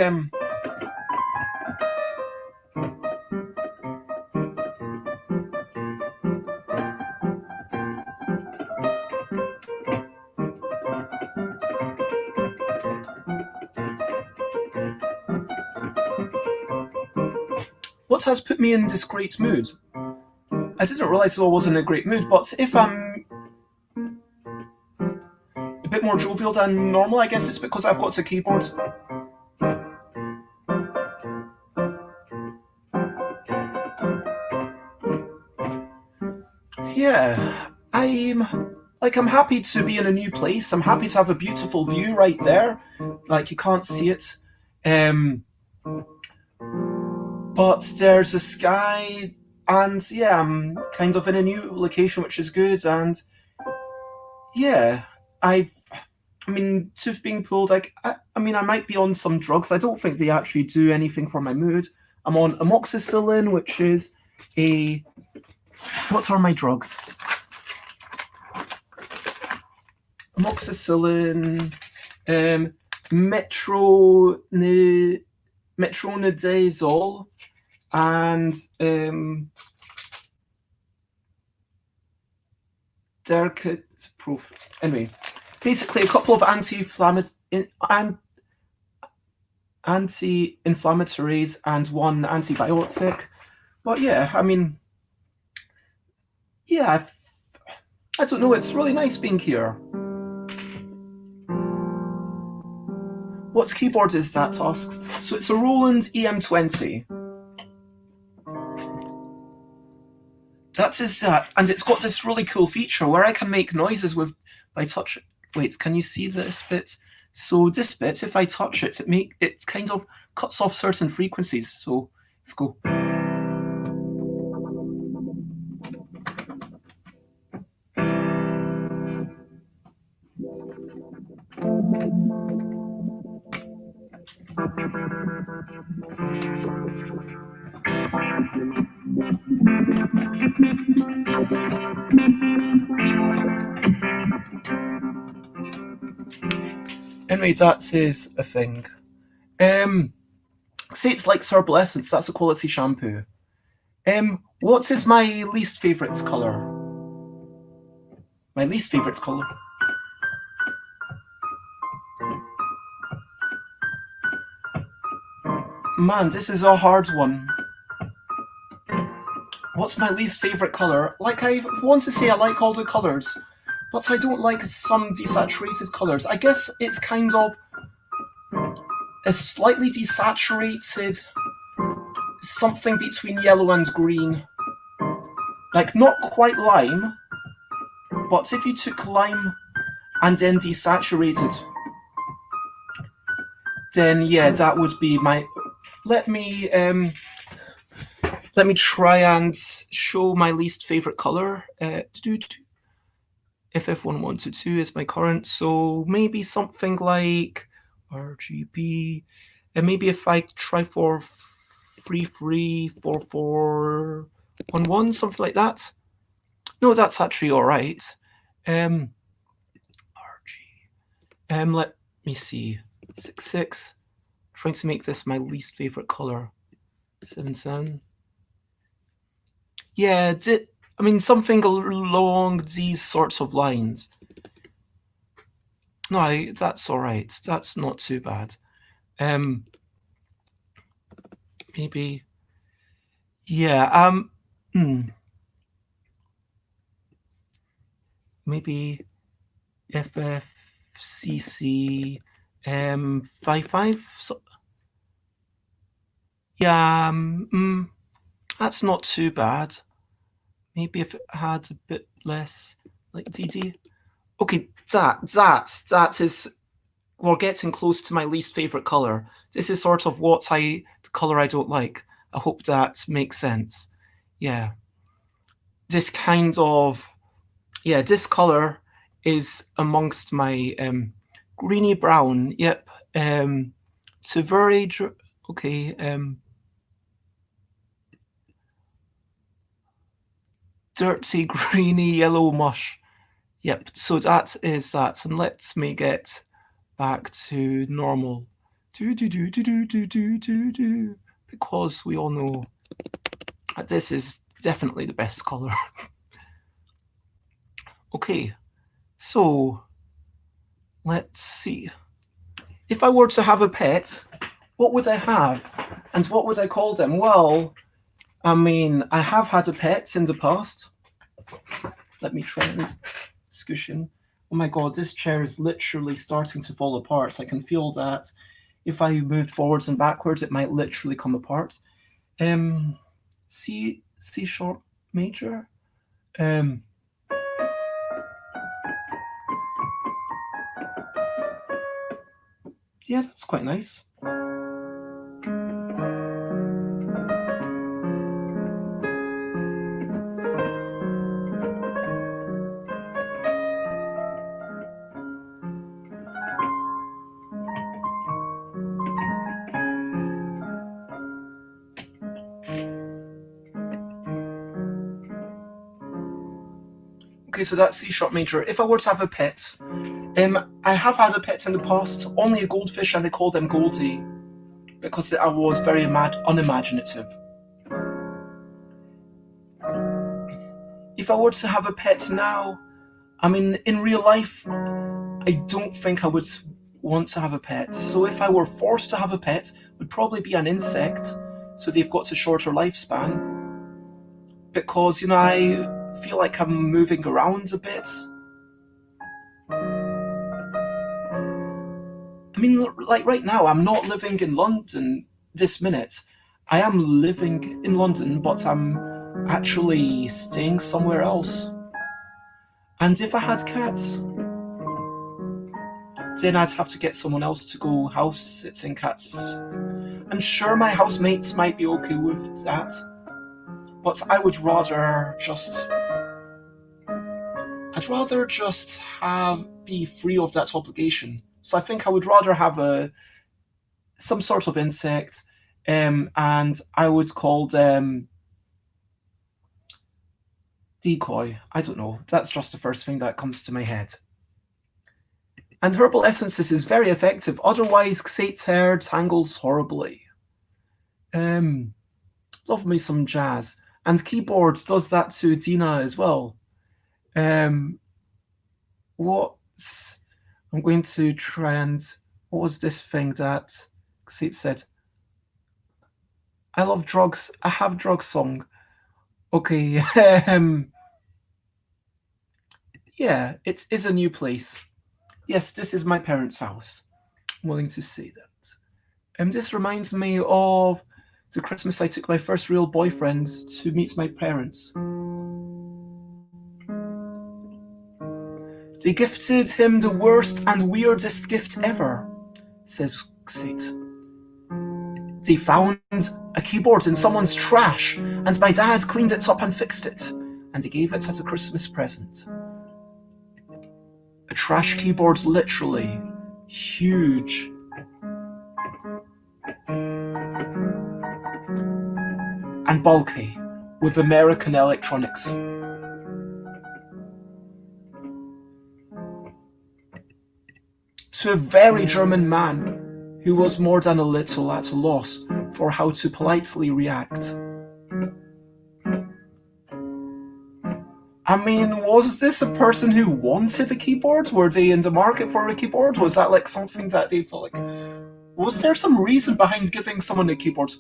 what has put me in this great mood? I didn't realise I was in a great mood, but if I'm a bit more jovial than normal, I guess it's because I've got a keyboard. Yeah, I'm happy to be in a new place. I'm happy to have a beautiful view right there. Like you can't see it. But there's a sky and yeah, I'm kind of in a new location which is good and yeah, I mean, tooth being pulled, I mean, I might be on some drugs. I don't think they actually do anything for my mood. I'm on amoxicillin, which is what are my drugs? Amoxicillin, metronidazole, and proof. Anyway, basically a couple of anti-inflammatories and one antibiotic. But yeah, I mean, yeah, I don't know. It's really nice being here. What keyboard is that? Asks. So it's a Roland EM20. That is that, and it's got this really cool feature where I can make noises by touch. Wait, can you see this bit? So this bit, if I touch it, it kind of cuts off certain frequencies. So if I go. Anyway, that is a thing. Say it's like Herbal Essence, that's a quality shampoo. What is my least favourite colour? My least favourite colour? Man, this is a hard one. What's my least favourite colour? Like, I want to say I like all the colours, but I don't like some desaturated colours. I guess it's kind of a slightly desaturated, something between yellow and green. Like, not quite lime, but if you took lime and then desaturated, then yeah, that would be my... Let me try and show my least favourite colour. FF112 is my current, so maybe something like RGB, and maybe if I try for 334411, something like that. No, that's actually all right. RG. Let me see. 66. Trying to make this my least favorite color. 77. Yeah, I mean something along these sorts of lines. No, that's all right. That's not too bad. Maybe. Yeah. Maybe FFCC 55. So, yeah. That's not too bad. Maybe if it had a bit less, like DD. Okay, that is. We're getting close to my least favorite color. This is sort of the color I don't like. I hope that makes sense. Yeah. This kind of, yeah, this color is amongst my greeny brown. Yep. To very okay. Dirty greeny yellow mush. Yep. So that is that, and let me get back to normal. Because we all know that this is definitely the best color. Okay, so let's see. If I were to have a pet, what would I have? And what would I call them? Well, I mean, I have had a pet in the past. Let me try and cushion. Oh my god, this chair is literally starting to fall apart. I can feel that if I moved forwards and backwards, it might literally come apart. C sharp major. Yeah, that's quite nice. Okay, so that's C sharp major. If I were to have a pet, I have had a pet in the past, only a goldfish, and they called him Goldie because I was very unimaginative. If I were to have a pet now, I mean, in real life, I don't think I would want to have a pet. So if I were forced to have a pet, it would probably be an insect, so they've got a shorter lifespan. Because, you know, I feel like I'm moving around a bit. I mean, like right now, I'm not living in London this minute. I am living in London, but I'm actually staying somewhere else. And if I had cats, then I'd have to get someone else to go house sitting cats. I'm sure my housemates might be okay with that, but I would rather just... I'd rather just be free of that obligation. So I think I would rather have some sort of insect, and I would call them Decoy. I don't know. That's just the first thing that comes to my head. And herbal essences is very effective. Otherwise, Xate's hair tangles horribly. Love me some jazz. And keyboard does that to Dina as well. I'm going to try and... What was this thing that Xate said? I love drugs. I have drugs song. Okay. Yeah, it is a new place. Yes, this is my parents' house. I'm willing to say that. And this reminds me of the Christmas I took my first real boyfriend to meet my parents. They gifted him the worst and weirdest gift ever, says Xate. They found a keyboard in someone's trash, and my dad cleaned it up and fixed it, and he gave it as a Christmas present. A trash keyboard, literally. Huge. And bulky, with American electronics. To a very German man who was more than a little at a loss for how to politely react. I mean, was this a person who wanted a keyboard? Were they in the market for a keyboard? Was that like something that they felt like... Was there some reason behind giving someone a keyboard?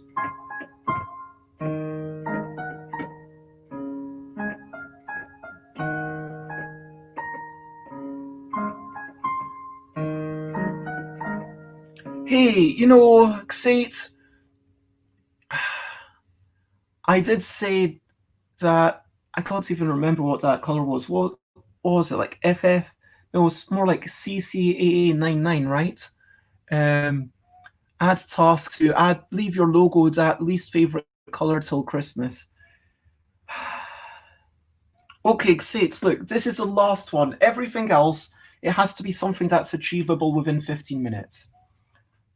Hey, Xate, I did say that I can't even remember what that colour was. What was it, like FF? It was more like CCAA99, right? Add task to leave your logo that least favourite colour till Christmas. Okay, Xate, look, this is the last one. Everything else, it has to be something that's achievable within 15 minutes.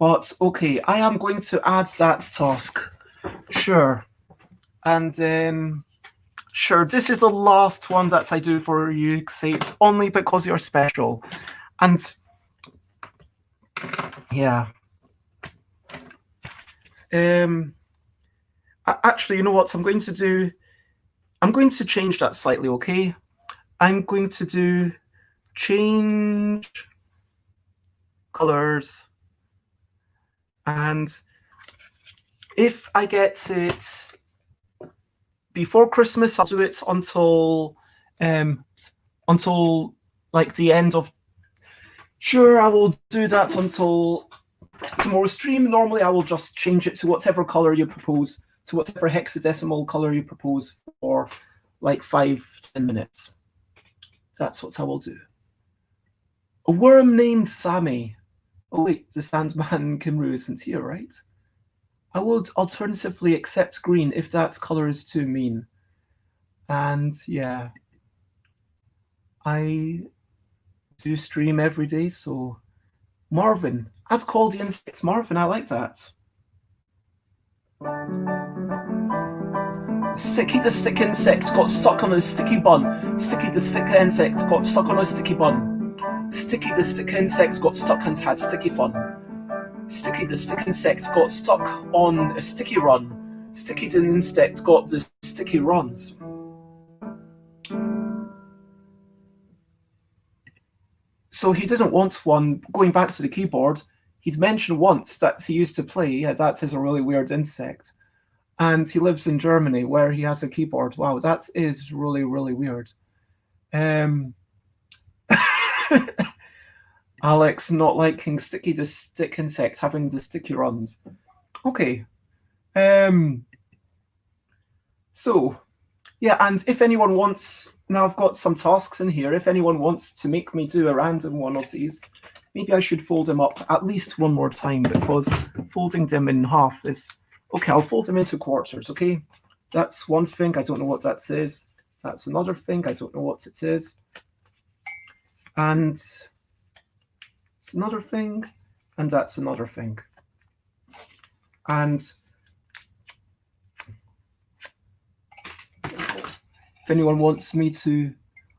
But, okay, I am going to add that task. Sure. And, sure, this is the last one that I do for you, Xate, only because you're special. And, yeah. Actually, you know what I'm going to do? I'm going to change that slightly, okay? I'm going to do change colors. And if I get it before Christmas, I'll do it until like the end of... Sure, I will do that until tomorrow's stream. Normally, I will just change it to whatever color you propose, to whatever hexadecimal color you propose for like 5-10 minutes. That's what I will do. A worm named Sammy. Oh wait, the Sandman Kimru isn't here, right? I would alternatively accept green if that color is too mean. And yeah, I do stream every day, so Marvin. I'd call the insects Marvin, I like that. Sticky the stick insect got stuck on a sticky bun. Sticky the stick insect got stuck on a sticky bun. Sticky the stick insect got stuck and had sticky fun. Sticky the stick insect got stuck on a sticky run. Sticky the insect got the sticky runs. So he didn't want one. Going back to the keyboard, he'd mentioned once that he used to play. Yeah, that is a really weird insect. And he lives in Germany where he has a keyboard. Wow, that is really, really weird. Alex not liking sticky the stick insect having the sticky runs. Okay. So, yeah, and if anyone wants... Now I've got some tasks in here. If anyone wants to make me do a random one of these, maybe I should fold them up at least one more time, because folding them in half is... Okay, I'll fold them into quarters, okay? That's one thing. I don't know what that is. That's another thing. I don't know what it is. And it's another thing. And that's another thing. And if anyone wants me to...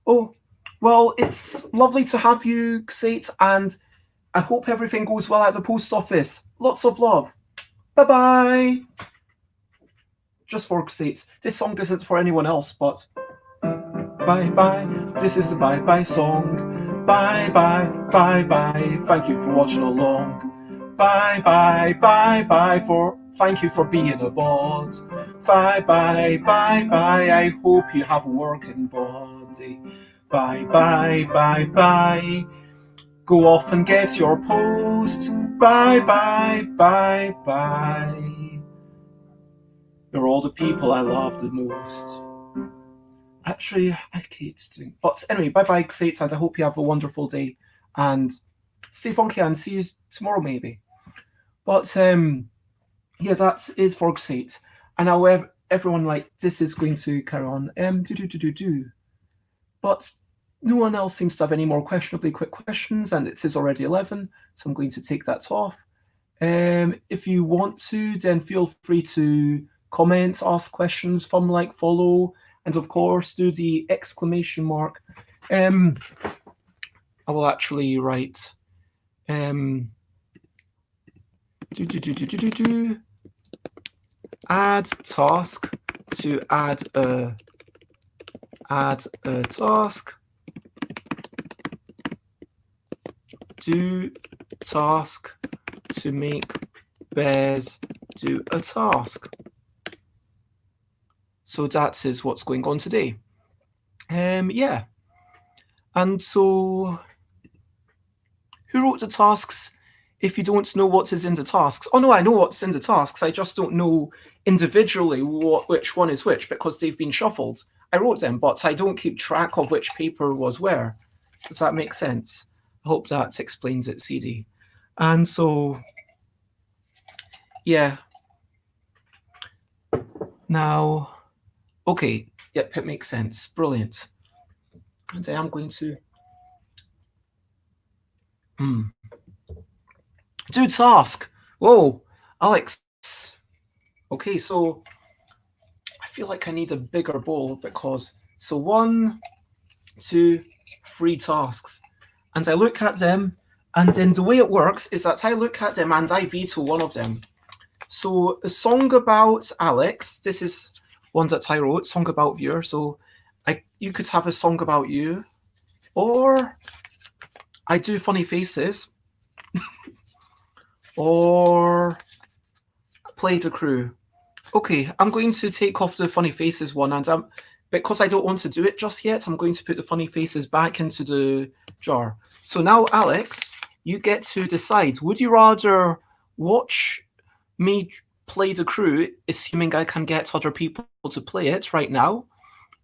Oh, well, it's lovely to have you, Xate, and I hope everything goes well at the post office. Lots of love. Bye-bye. Just for Xate. This song isn't for anyone else, but... Bye-bye. This is the bye-bye song. Bye-bye, bye-bye. Thank you for watching along. Bye-bye, bye-bye for... Thank you for being a bod. Bye-bye, bye-bye. I hope you have a working body. Bye, bye, bye, bye. Go off and get your post. Bye, bye, bye, bye. You're all the people I love the most. Actually, I hate doing. But anyway, bye bye, Xates, and I hope you have a wonderful day. And stay funky and see you tomorrow, maybe. But yeah, that is for Xates. And now everyone, like, this is going to carry on. But no one else seems to have any more questionably quick questions, and it is already 11, so I'm going to take that off. If you want to, then feel free to comment, ask questions, like, follow, and of course do the exclamation mark. I will actually write add task to add a task. Do task to make bears do a task. So that is what's going on today. Yeah. And so who wrote the tasks? If you don't know what is in the tasks. Oh no, I know what's in the tasks. I just don't know individually which one is which because they've been shuffled. I wrote them, but I don't keep track of which paper was where. Does that make sense? I hope that explains it, CD. And so, yeah. Now, okay, yep, it makes sense. Brilliant. And I am going to do task. Whoa, Alex. Okay, so I feel like I need a bigger bowl because, so 1, 2, 3 tasks. And I look at them, and then the way it works is that I look at them and I veto one of them. So a song about Alex, this is one that I wrote, song about viewer. So you could have a song about you, or I do funny faces, or play the crew. Okay, I'm going to take off the funny faces one, and because I don't want to do it just yet, I'm going to put the funny faces back into the jar. So now, Alex, you get to decide. Would you rather watch me play the crew, assuming I can get other people to play it right now,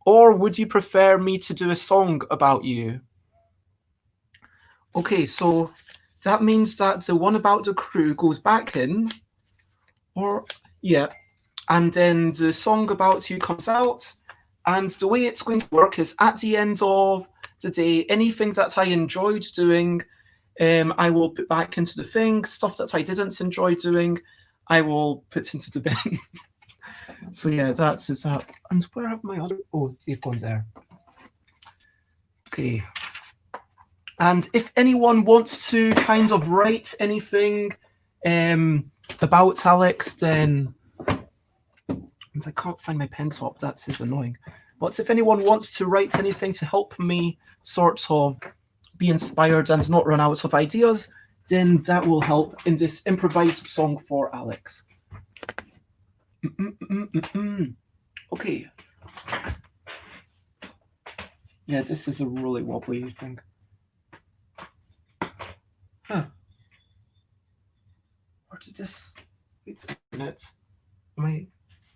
or would you prefer me to do a song about you? Okay, so that means that the one about the crew goes back in, or yeah, and then the song about you comes out. And the way it's going to work is at the end of the day, anything that I enjoyed doing, I will put back into the thing. Stuff that I didn't enjoy doing, I will put into the bin. So yeah, that's that. And where have my other? Oh, they've gone there. Okay. And if anyone wants to kind of write anything about Alex, then I can't find my pen top. That is annoying. But if anyone wants to write anything to help me sort of be inspired and not run out of ideas, then that will help in this improvised song for Alex. Okay. Yeah, this is a really wobbly thing. Huh. Where did this? Wait a minute.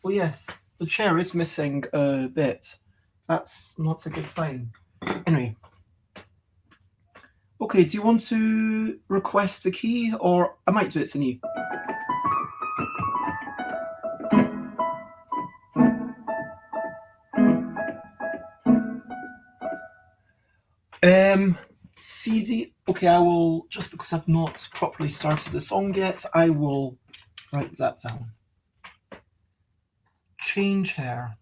Oh yes, the chair is missing a bit. That's not a good sign. Anyway. Okay, do you want to request a key, or I might do it to you? CD. Okay, I will, just because I've not properly started the song yet, I will write that down. Change hair.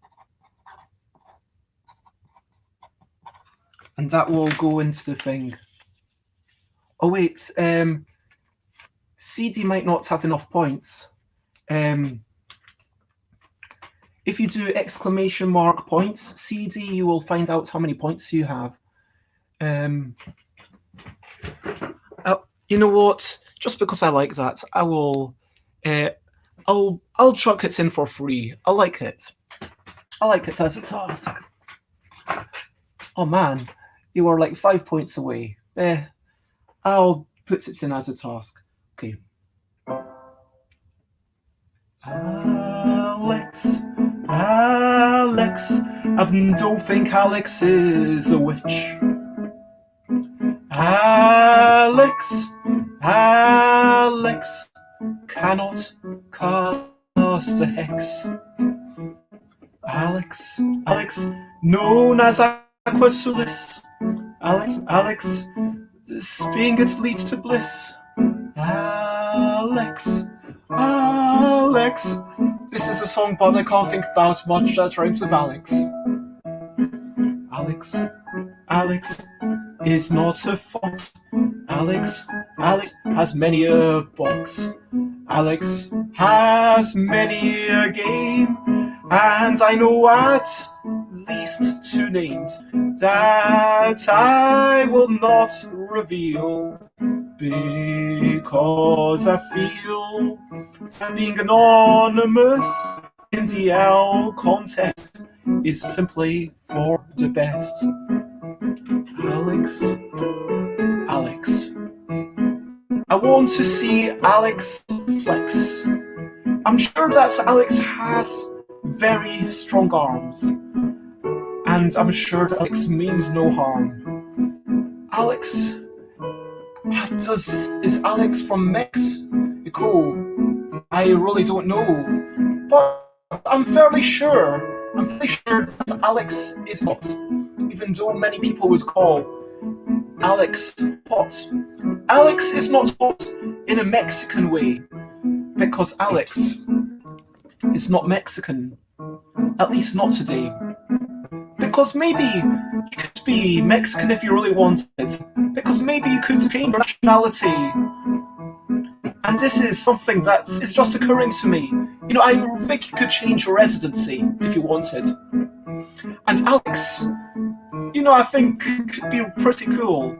And that will go into the thing. Oh wait, CD might not have enough points. If you do exclamation mark points, CD, you will find out how many points you have. You know what? Just because I like that, I will. I'll chuck it in for free. I like it. I like it as a task. Oh man, You were like 5 points away. I'll put it in as a task. Okay. Alex, Alex, I don't think Alex is a witch. Alex, Alex, cannot cast a hex. Alex, known as Aquasulis. Alex, being its lead to bliss. Alex. This is a song, but I can't think about much that rhymes with Alex. Alex is not a fox. Alex has many a box. Alex has many a game, and I know at least 2 names that I will not reveal, because I feel that being anonymous in the L contest is simply for the best. Alex. I want to see Alex flex. I'm sure that Alex has very strong arms, and I'm sure that Alex means no harm. Is Alex from Mexico? I really don't know, but I'm fairly sure that Alex is not, even though many people would call Alex hot. Alex is not hot in a Mexican way, because Alex is not Mexican, at least not today. Because maybe you could be Mexican if you really wanted, because maybe you could change your nationality. And this is something that is just occurring to me. I think you could change your residency if you wanted. And Alex, I think could be pretty cool.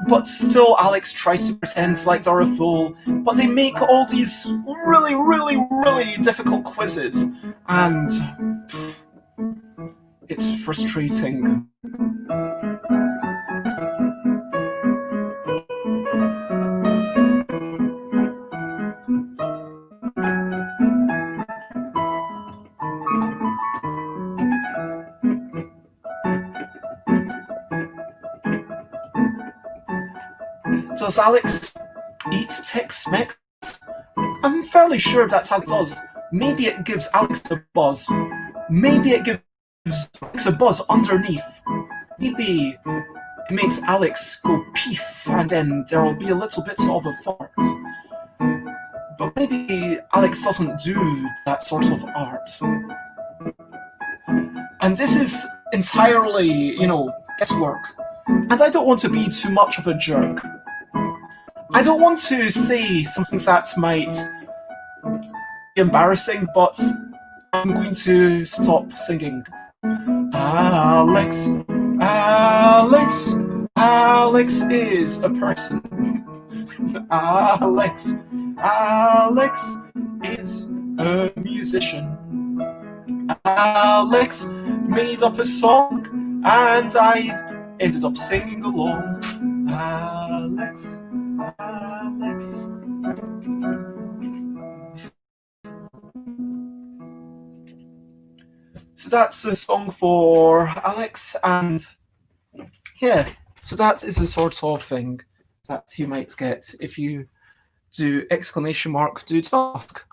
But still, Alex tries to pretend like they're a fool. But they make all these really, really, really difficult quizzes. And it's frustrating. Does Alex eat Tex-Mex? I'm fairly sure that's how it does. Maybe it gives Alex a buzz. Maybe it gives Alex a buzz underneath. Maybe it makes Alex go peef, and then there will be a little bit of a fart. But maybe Alex doesn't do that sort of art. And this is entirely, guesswork. And I don't want to be too much of a jerk. I don't want to say something that might be embarrassing, but I'm going to stop singing. Alex is a person. Alex is a musician. Alex made up a song, and I ended up singing along. Alex. So that's a song for Alex, and yeah, so that is a sort of thing that you might get if you do ! Do task.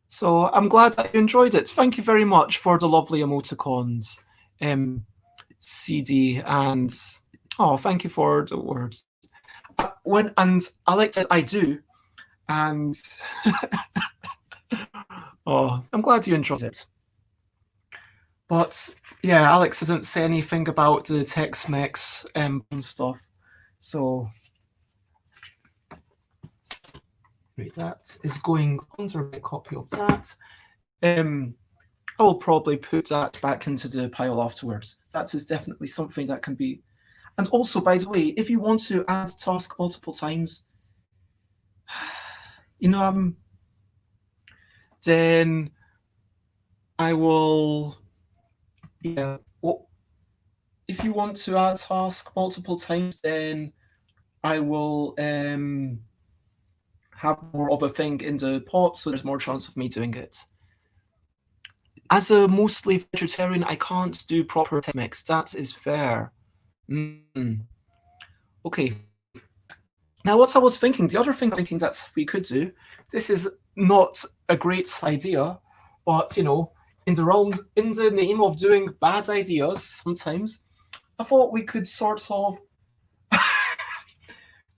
So I'm glad that you enjoyed it. Thank you very much for the lovely emoticons, CD, and thank you for the words. And Alex says I do, and I'm glad you enjoyed it. But yeah, Alex doesn't say anything about the Tex-Mex and stuff. So right, that is going on to a copy of that. I will probably put that back into the pile afterwards. That is definitely something that can be. And also, by the way, if you want to add task multiple times, then I will. Yeah. if you want to add task multiple times, then I will have more of a thing in the pot, so there's more chance of me doing it. As a mostly vegetarian, I can't do proper Tex-Mex. That is fair. Okay. Now, what I was thinking, the other thing I'm thinking that we could do, this is not a great idea, but in the name of doing bad ideas, sometimes I thought we could sort of.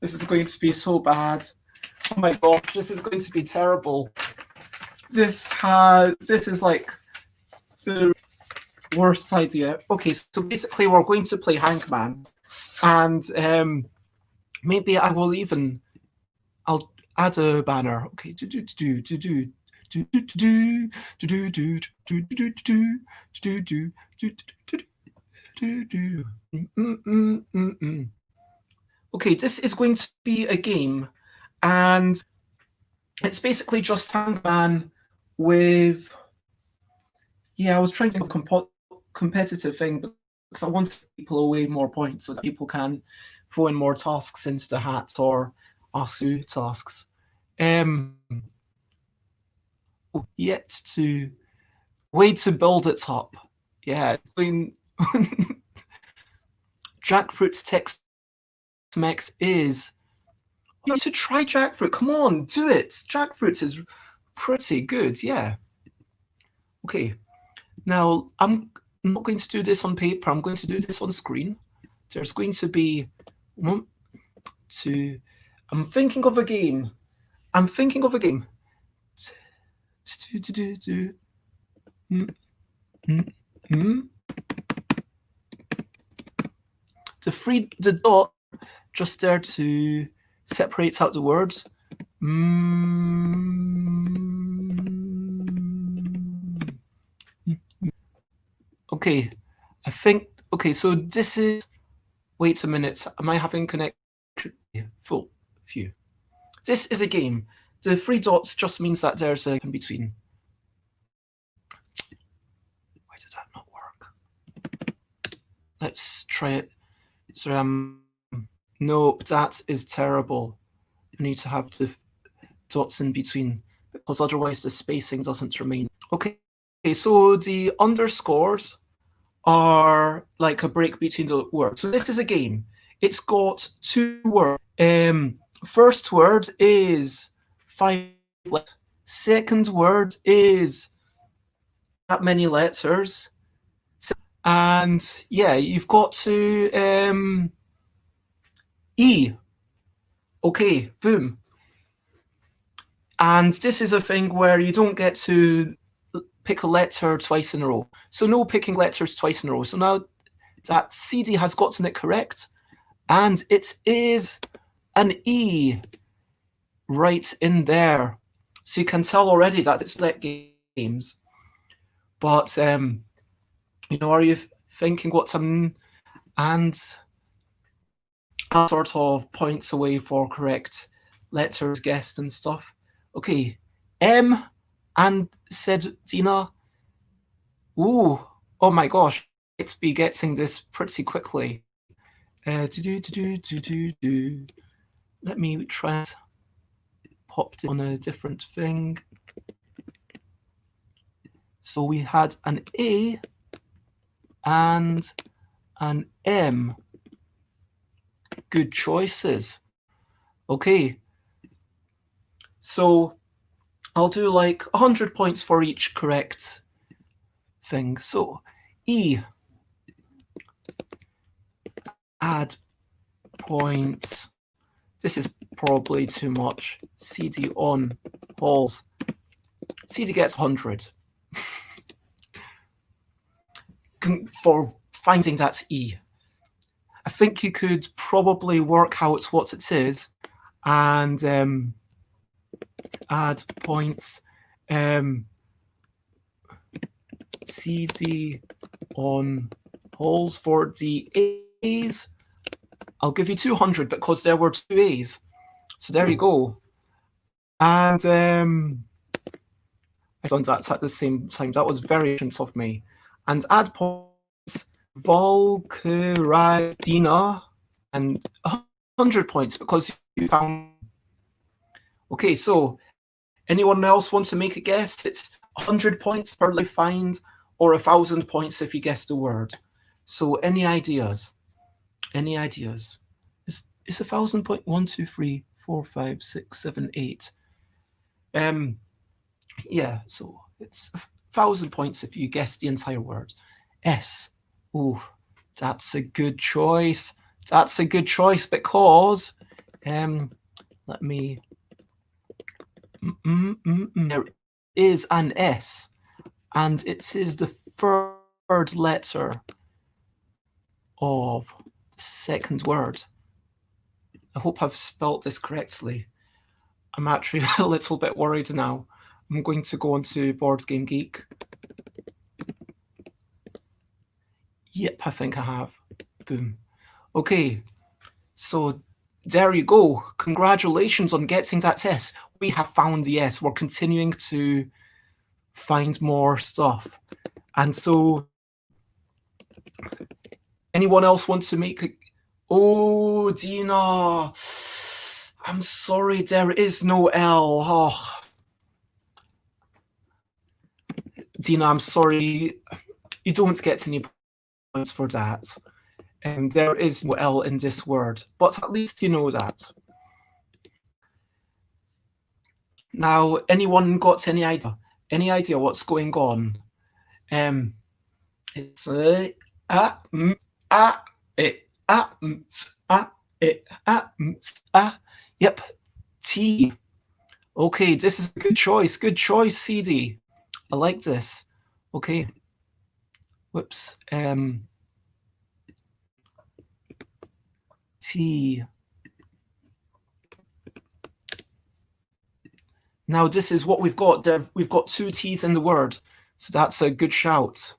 This is going to be so bad. Oh my gosh, this is going to be terrible. This is like the worst idea. Okay, so basically we're going to play Hangman, and maybe I'll add a banner. Okay, Okay, this is going to be a game, and it's basically just Hangman with. Yeah, I was trying to think of a competitive thing because I want people away more points so that people can throw in more tasks into the hat or ask you tasks. Yet to way to build it up. Yeah, Jackfruit's Tex-Mex is. You need to try jackfruit. Come on, do it. Jackfruit is pretty good. Yeah. Okay. Now I'm not going to do this on paper. I'm going to do this on screen. There's going to be 1, 2. I'm thinking of a game. The dot just there to separate out the words. Okay, I think. Okay, so this is. Wait a minute. Am I having connection? Full view. This is a game. The 3 dots just means that there's a in between. Why did that not work? Let's try it. So no, that is terrible. I need to have the dots in between because otherwise the spacing doesn't remain. Okay, so the underscores are like a break between the words. So this is a game. It's got 2 words. First word is 5 letters. Second word is that many letters. And yeah, you've got to E. Okay, boom. And this is a thing where you don't get to pick a letter twice in a row. So no picking letters twice in a row. So now that CD has gotten it correct, and it is an E right in there. So you can tell already that it's let games. But are you thinking what's and sort of points away for correct letters guessed and stuff. Okay, M and said Dina. Ooh, oh my gosh, let's be getting this pretty quickly. Let me try and pop it on a different thing. So we had an A and an M. Good choices. Okay. So I'll do like 100 points for each correct thing. So E. Add points. This is probably too much. CD on halls. CD gets 100. For finding that E. I think you could probably work out what it is and add points. CD on halls for the A's. I'll give you 200 because there were 2 A's. So there you go. And I've done that at the same time. That was very efficient of me. And add points Volkeridina, and 100 points because you found. Okay, so anyone else want to make a guess? It's 100 points per life find, or 1,000 points if you guess the word. So any ideas? Any ideas? It's 1,000 point. 1, 2, 3, 4, 5, 6, 7, 8. Yeah. So it's 1,000 points if you guess the entire word. S. Oh, that's a good choice. That's a good choice because, let me. There is an S, and it is the third letter of the second word. I hope I've spelt this correctly. I'm actually a little bit worried now. I'm going to go on to Board Game Geek. Yep, I think I have. Boom. Okay, so there you go. Congratulations on getting that S. We have found the S. We're continuing to find more stuff. And so, anyone else want to make a... Oh, Dina. I'm sorry, there is no L. Oh. Dina, I'm sorry. You don't get any points for that. There is no L in this word, but at least you know that. Now, anyone got any idea? Any idea what's going on? It's Yep, T. Okay, this is a good choice. Good choice, CD. I like this. Okay. Whoops. T. Now this is what we've got. We've got 2 T's in the word, so that's a good shout.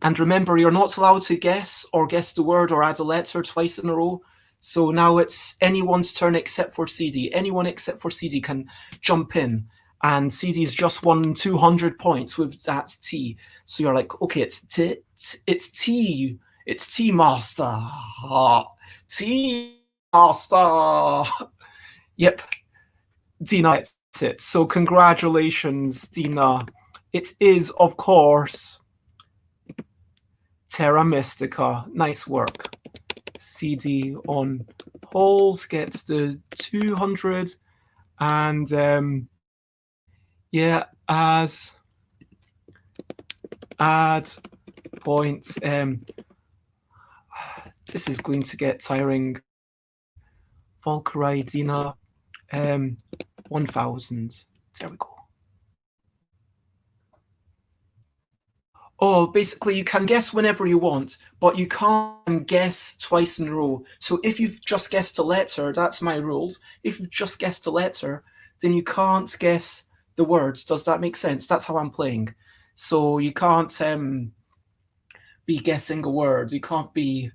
And remember, you're not allowed to guess the word or add a letter twice in a row. So now it's anyone's turn except for CD. Anyone except for CD can jump in. And CD's just won 200 points with that T. So you're like, okay, it's T. It's T Master. T Master. Yep. Dina gets it. So congratulations, Dina. It is, of course, Terra Mystica. Nice work. CD on holes gets the 200. And yeah, as add points. This is going to get tiring. Volkeridina, 1,000. There we go. Oh, basically you can guess whenever you want, but you can't guess twice in a row. So if you've just guessed a letter, that's my rules. If you've just guessed a letter, then you can't guess the words. Does that make sense? That's how I'm playing. So you can't be guessing a word. You can't be...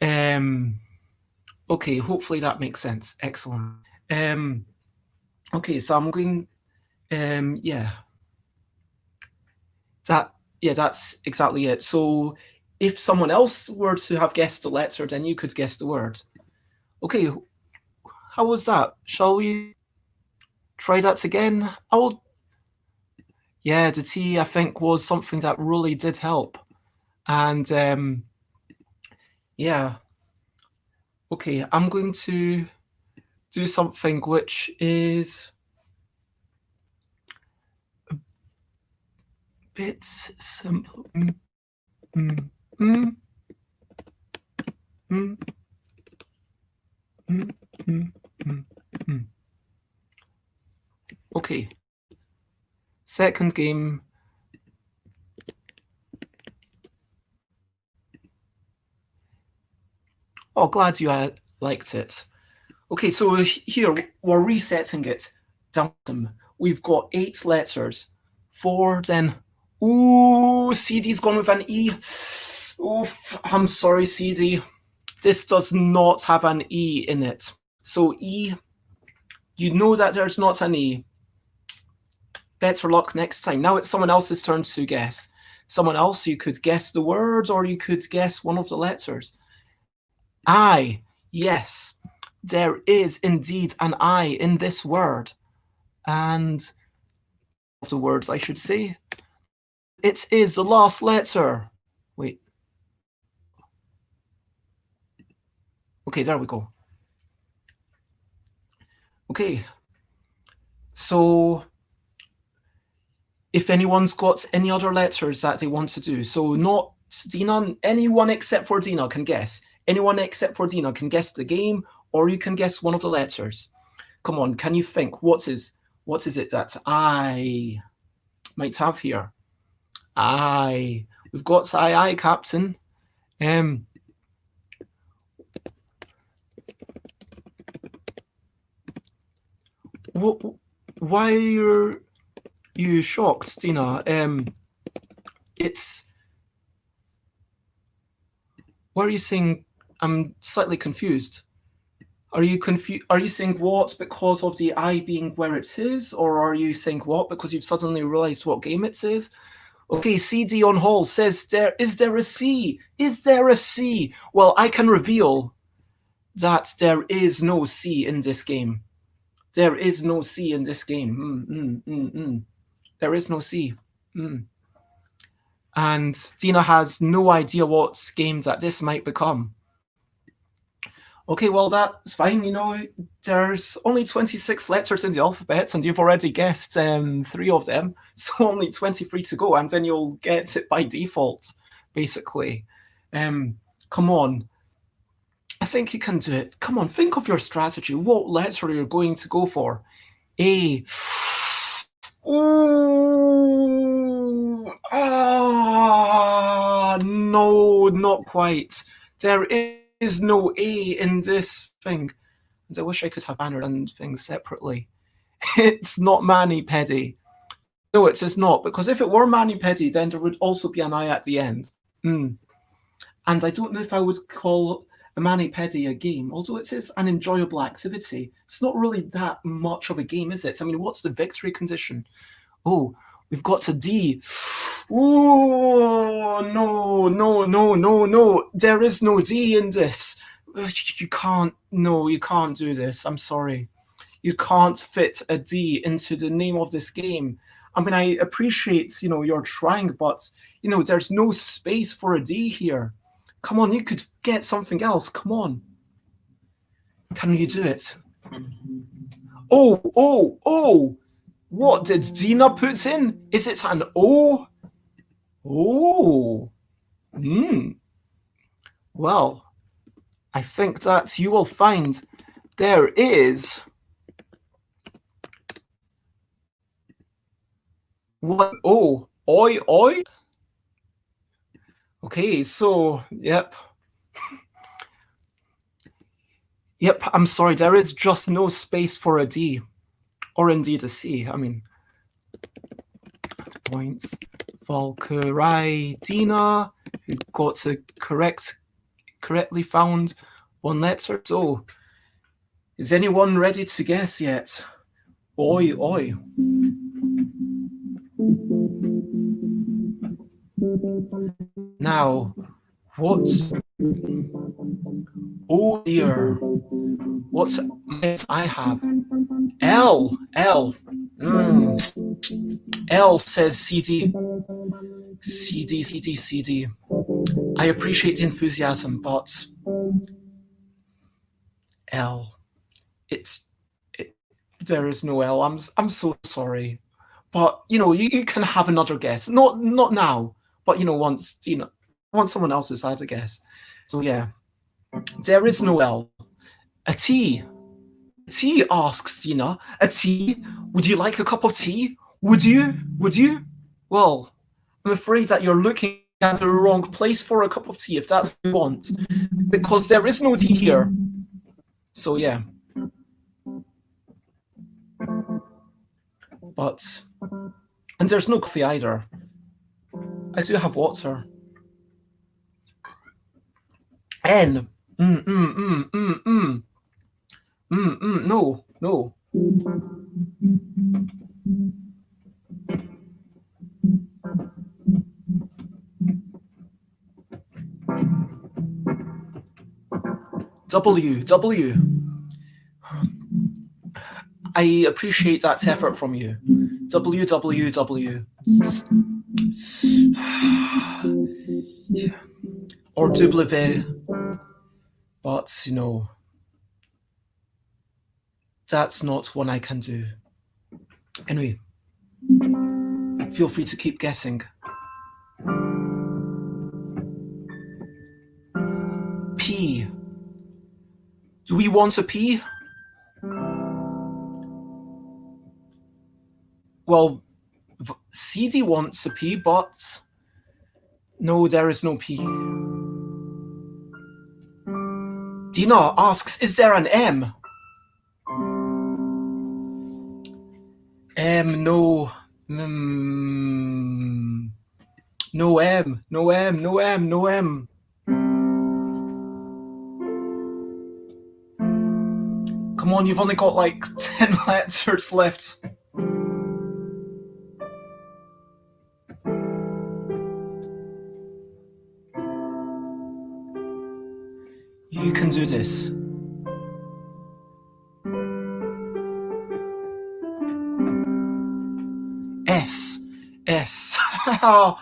Okay, hopefully that makes sense. Excellent. Okay, so I'm going... yeah. That's exactly it. So if someone else were to have guessed a letter, then you could guess the word. Okay, how was that? Shall we try that again? Yeah, the T, I think, was something that really did help. And yeah. Okay, I'm going to do something which is a bit simple. Okay. Second game. Oh, glad you liked it. Okay, so here we're resetting it down. We've got 8 letters. 4, then... Ooh, CD's gone with an E. Oof, I'm sorry, CD. This does not have an E in it. So E, you know that there's not an E. Better luck next time. Now it's someone else's turn to guess. someone else. You could guess the word, or you could guess one of the letters. I. Yes, there is indeed an I in this word. And of the words, I should say. It is the last letter. Wait. Okay, there we go. Okay. So if anyone's got any other letters that they want to do, so not Dina, anyone except for Dina can guess. Anyone except for Dina can guess the game, or you can guess one of the letters. Come on, can you think? What is it that I might have here? Aye. We've got aye, Captain. Why are you shocked, Dina? It's. Why are you saying? I'm slightly confused. Are you confused? Are you saying what because of the I being where it is, or are you saying what because you've suddenly realised what game it is? Okay, CD on Hall says is there a C? Is there a C? Well, I can reveal that there is no C in this game. There is no C in this game. There is no C. And Dina has no idea what game that this might become. Okay, well, that's fine. You know, there's only 26 letters in the alphabet, and you've already guessed 3 of them, so only 23 to go, and then you'll get it by default, basically. Come on. I think you can do it. Come on, think of your strategy. What letter you're going to go for? A. Ooh. No, not quite. There is no A in this thing. And I wish I could have banner and things separately. It's not mani-pedi. No, it is not, because if it were mani-pedi, then there would also be an I at the end. And I don't know if I would call a mani-pedi a game, although it is an enjoyable activity. It's not really that much of a game, is it? I mean, what's the victory condition? Oh, we've got a D. Oh, no. There is no D in this. You can't do this. I'm sorry. You can't fit a D into the name of this game. I mean, I appreciate, you're trying, but, there's no space for a D here. Come on, you could get something else. Come on. Can you do it? Oh. What did Dina put in? Is it an O? Oh. Well, I think that you will find there is one O. Oi. Okay, so, yep. Yep, I'm sorry, there is just no space for a D. Or indeed a C. I mean, points. Valkyrie Dina, who got to correctly found one letter. So, is anyone ready to guess yet? Oi. Now, what? Oh dear. What might I have? L. L says CD. CD. I appreciate the enthusiasm, but L. There is no L. I'm so sorry, but you can have another guess. Not now, but once someone else has had a guess. So yeah, there is no L. A T. Tea, asks Dina. A tea? Would you like a cup of tea? Would you? Well, I'm afraid that you're looking at the wrong place for a cup of tea if that's what you want, because there is no tea here. So yeah. And there's no coffee either. I do have water. N. No. W. I appreciate that effort from you. W. Or W. But, that's not one I can do. Anyway, feel free to keep guessing. P. Do we want a P? Well, CD wants a P, but no, there is no P. Dina asks, is there an M? M, no. No M, no M, no M, no M. Come on, you've only got like 10 letters left. You can do this. S. Oh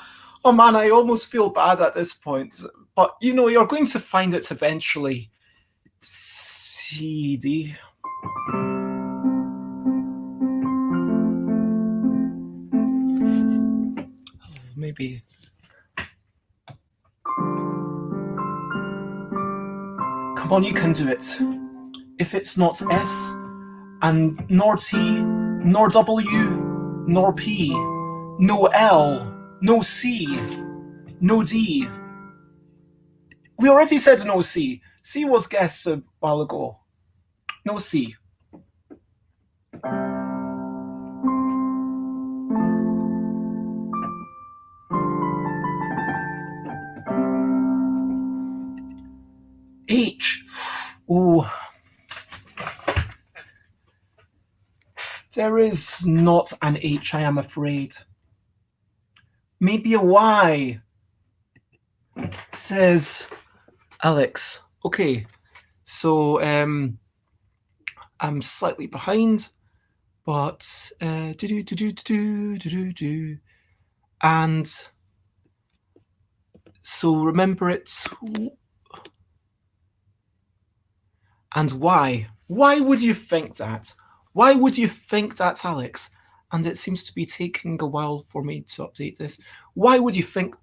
man, I almost feel bad at this point. But you're going to find it eventually. CD. Maybe. Come on, you can do it. If it's not S, and nor T, nor W, nor P, no L, no C, no D. We already said no C. C was guessed a while ago. No C. H. Oh. There is not an H, I am afraid. Maybe a Y, says Alex. Okay, so I'm slightly behind, but and so remember it's and why? Why would you think that? Why would you think that, Alex? And it seems to be taking a while for me to update this. Why would you think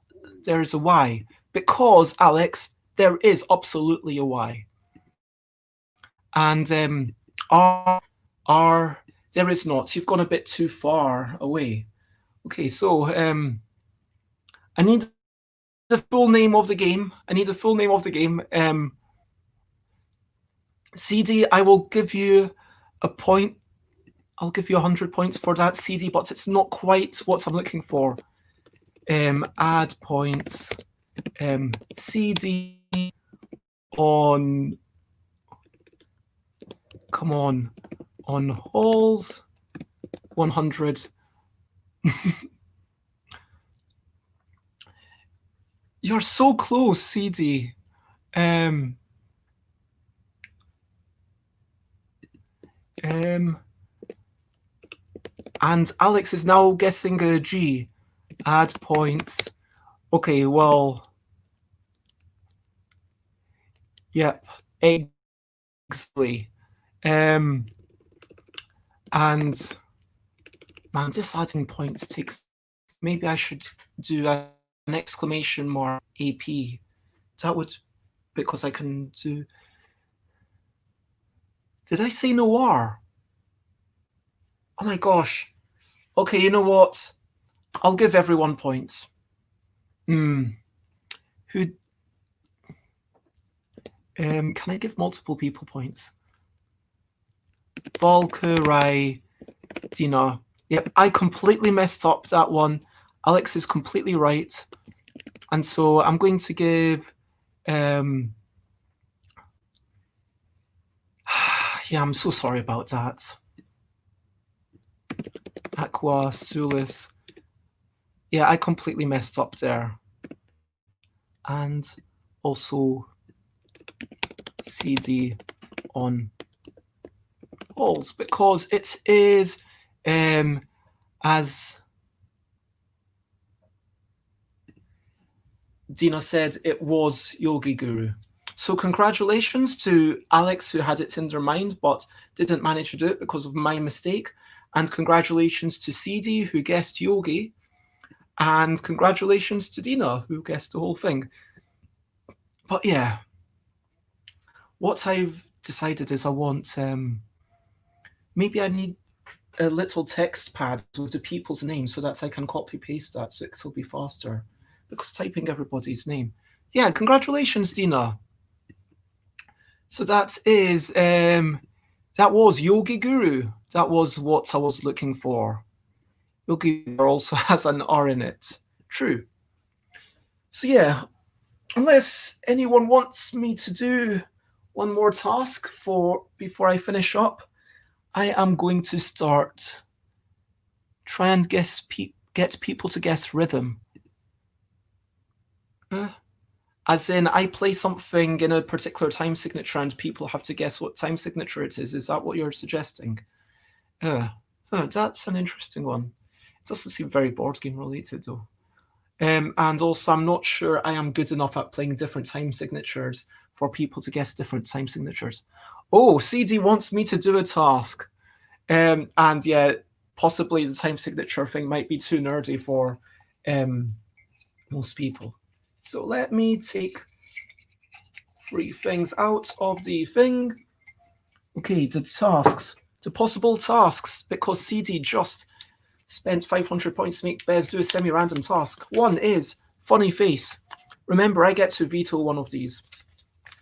there is a Y? Because, Alex, there is absolutely a Y. And R, there is not. You've gone a bit too far away. Okay, so I need the full name of the game. CD, I will give you a point. I'll give you 100 points for that, CD, but it's not quite what I'm looking for. Add points. CD on. Come on halls. 100. You're so close, CD. And Alex is now guessing a G. Add points. Okay, well. Yep, exactly. And man, just adding points takes. Maybe I should do an exclamation mark AP. That would, because I can do. Did I say no R? Oh my gosh. Okay, you know what? I'll give everyone points. Who? Can I give multiple people points? Valkyrie, Dina. Yep, I completely messed up that one. Alex is completely right. And so I'm going to give... yeah, I'm so sorry about that. Aqua, Sulis. Yeah, I completely messed up there. And also... CD on walls, because it is, as Dina said, it was Yogi Guru. So congratulations to Alex, who had it in their mind but didn't manage to do it because of my mistake. And congratulations to CD, who guessed Yogi. And congratulations to Dina, who guessed the whole thing. But yeah, what I've decided is I want, maybe I need a little text pad with the people's names so that I can copy paste that so it'll be faster. Because typing everybody's name. Yeah, congratulations, Dina. So that is, that was Yogi Guru. That was what I was looking for. Yogi Guru also has an R in it. True. So yeah, unless anyone wants me to do one more task before I finish up, I am going to start try and get people to guess rhythm. As in, I play something in a particular time signature and people have to guess what time signature it is. Is that what you're suggesting? That's an interesting one. It doesn't seem very board game related, though. And also, I'm not sure I am good enough at playing different time signatures for people to guess different time signatures. Oh, CD wants me to do a task. And yeah, possibly the time signature thing might be too nerdy for most people. So let me take 3 things out of the thing. Okay, the tasks, the possible tasks, because CD just spent 500 points to make Bez do a semi-random task. One is funny face. Remember, I get to veto one of these.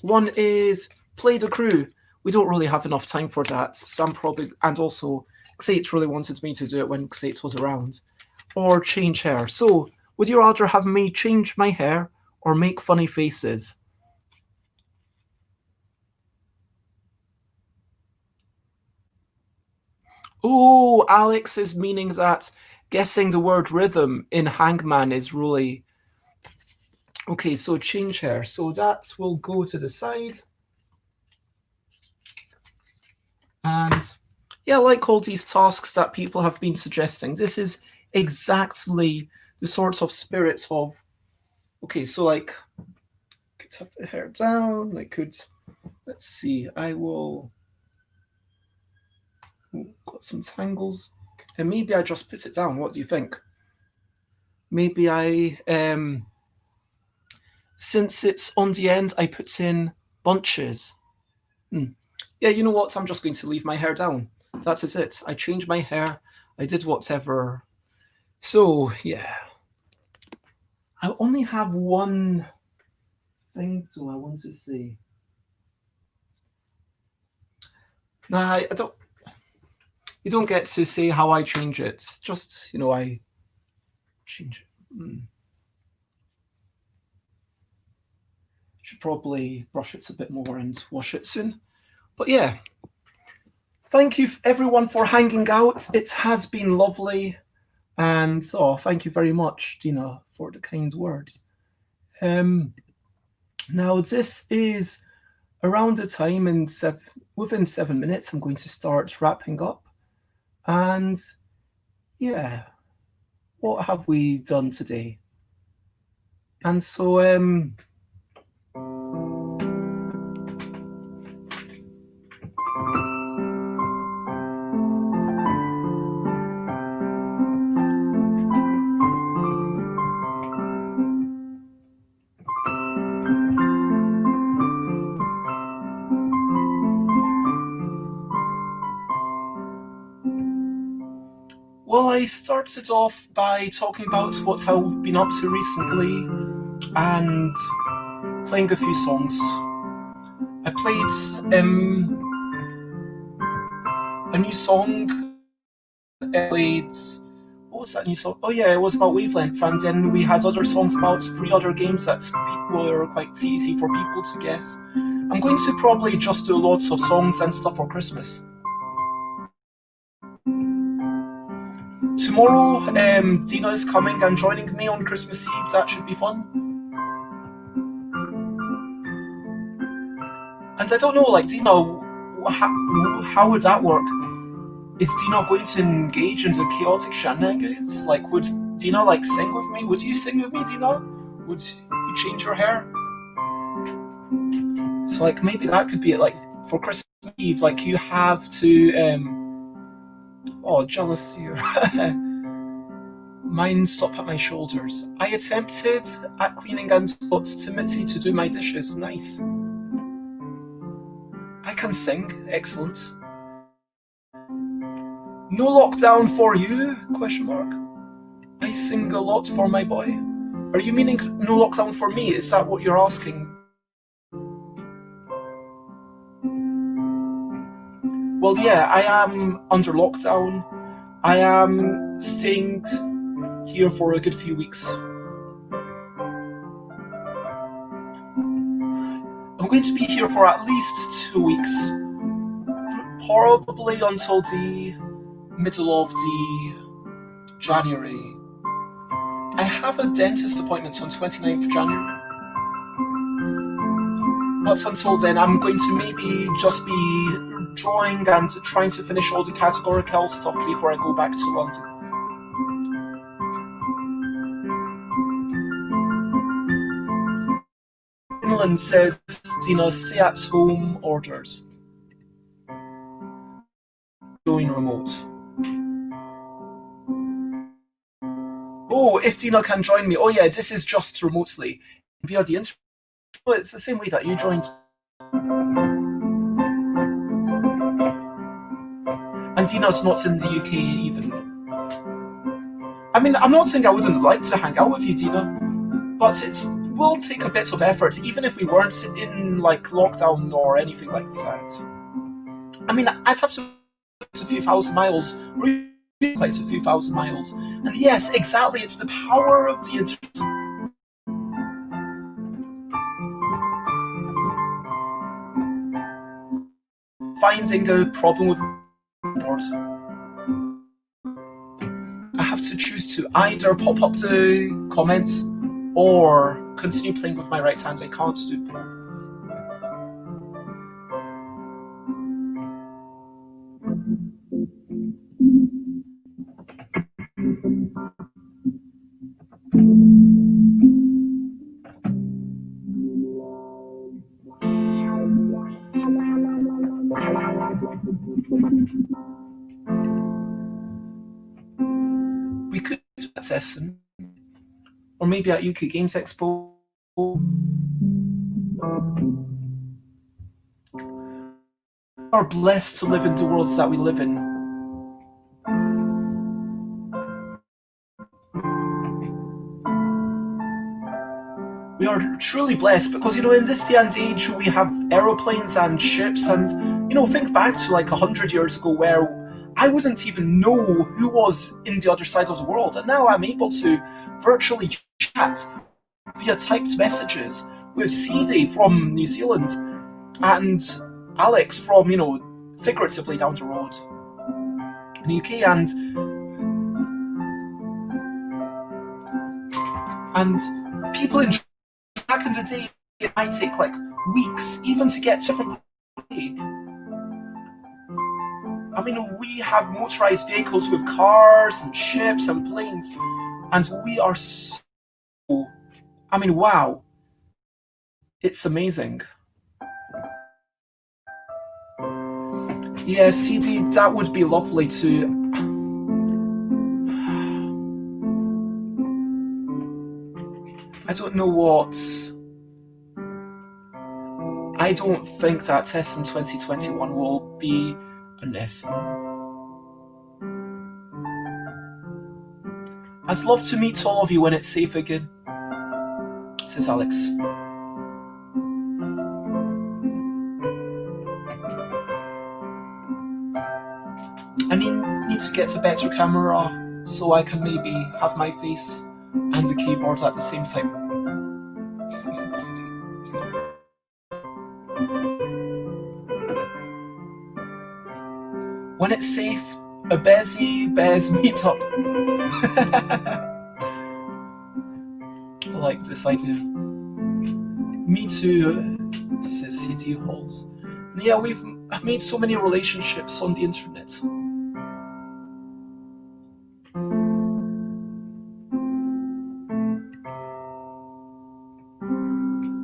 One is play the crew. We don't really have enough time for that. So I'm probably, and also Xate really wanted me to do it when Xate was around. Or change hair. So would you rather have me change my hair or make funny faces? Oh, Alex is meaning that guessing the word rhythm in Hangman is really... Okay, so change hair. So that will go to the side. And yeah, like all these tasks that people have been suggesting, this is exactly the sorts of spirits of... Okay, so like, could have the hair down. I could... Let's see. I will... Got some tangles. And maybe I just put it down. What do you think? Maybe I... Since it's on the end, I put in bunches. Yeah, you know what? I'm just going to leave my hair down. That is it. I changed my hair. I did whatever. So, yeah. I only have one thing I want to say. Nah, I don't... You don't get to say how I change it. Just, I change it. Should probably brush it a bit more and wash it soon. But yeah, thank you everyone for hanging out. It has been lovely. And thank you very much, Dina, for the kind words. Now, this is around the time within 7 minutes, I'm going to start wrapping up. And yeah, what have we done today? And so, well, I started off by talking about what I've been up to recently and playing a few songs. I played a new song. I played... What was that new song? Oh yeah, it was about Wavelength, and then we had other songs about 3 other games that were quite easy for people to guess. I'm going to probably just do lots of songs and stuff for Christmas. Tomorrow, Dina is coming and joining me on Christmas Eve. That should be fun. And I don't know, like, Dina, how would that work? Is Dina going to engage into chaotic shenanigans? Like, would Dina, like, sing with me? Would you sing with me, Dina? Would you change your hair? So, like, maybe that could be it. Like, for Christmas Eve, like, you have to, oh, jealous here. Mine stop at my shoulders. I attempted at cleaning and got Timothy to do my dishes. Nice. I can sing. Excellent. No lockdown for you? Question mark. I sing a lot for my boy. Are you meaning no lockdown for me? Is that what you're asking? Well, yeah, I am under lockdown. I am staying here for a good few weeks. I'm going to be here for at least 2 weeks. Probably until the middle of the January. I have a dentist appointment on 29th of January. But until then, I'm going to maybe just be drawing and trying to finish all the categorical stuff before I go back to London. Finland says, Dina, stay at home orders. Join remote. Oh, if Dina can join me. Oh yeah, this is just remotely via the internet. It's the same way that you joined. And Dina's not in the UK even. I mean, I'm not saying I wouldn't like to hang out with you, Dina, but it will take a bit of effort, even if we weren't in like lockdown or anything like that. I mean, I'd have to a few thousand miles, really quite a few thousand miles. And yes, exactly, it's the power of the internet. Finding a problem with board. I have to choose to either pop up the comments or continue playing with my right hand. I can't do both. We could do that Essen, or maybe at UK Games Expo. We are blessed to live in the worlds that we live in. We are truly blessed because, in this day and age, we have aeroplanes and ships, and, think back to like 100 years ago where I wouldn't even know who was in the other side of the world, and now I'm able to virtually chat via typed messages with CD from New Zealand and Alex from, figuratively down the road in the UK, and people in back in the day, it might take like weeks even to get to from the I mean, we have motorized vehicles with cars and ships and planes, and we are so. I mean, wow. It's amazing. Yeah, CD, that would be lovely to. I don't know what. I don't think that test in 2021 will be an Essen. I'd love to meet all of you when it's safe again, says Alex. I need to get a better camera so I can maybe have my face and the keyboard at the same time. When it's safe, a busy bears meetup. I like this idea. Me too. says CD Halls. And yeah, we've made so many relationships on the internet.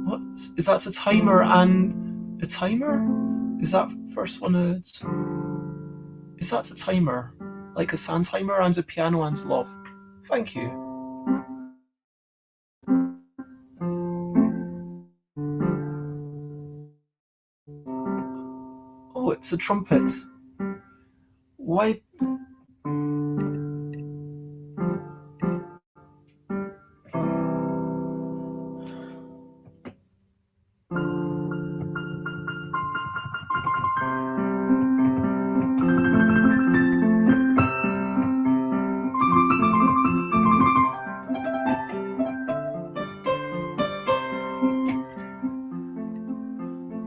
What? Is that a timer and a timer? Is that first one is that a timer? Like a sand timer and a piano and love? Thank you. Oh, it's a trumpet. Why?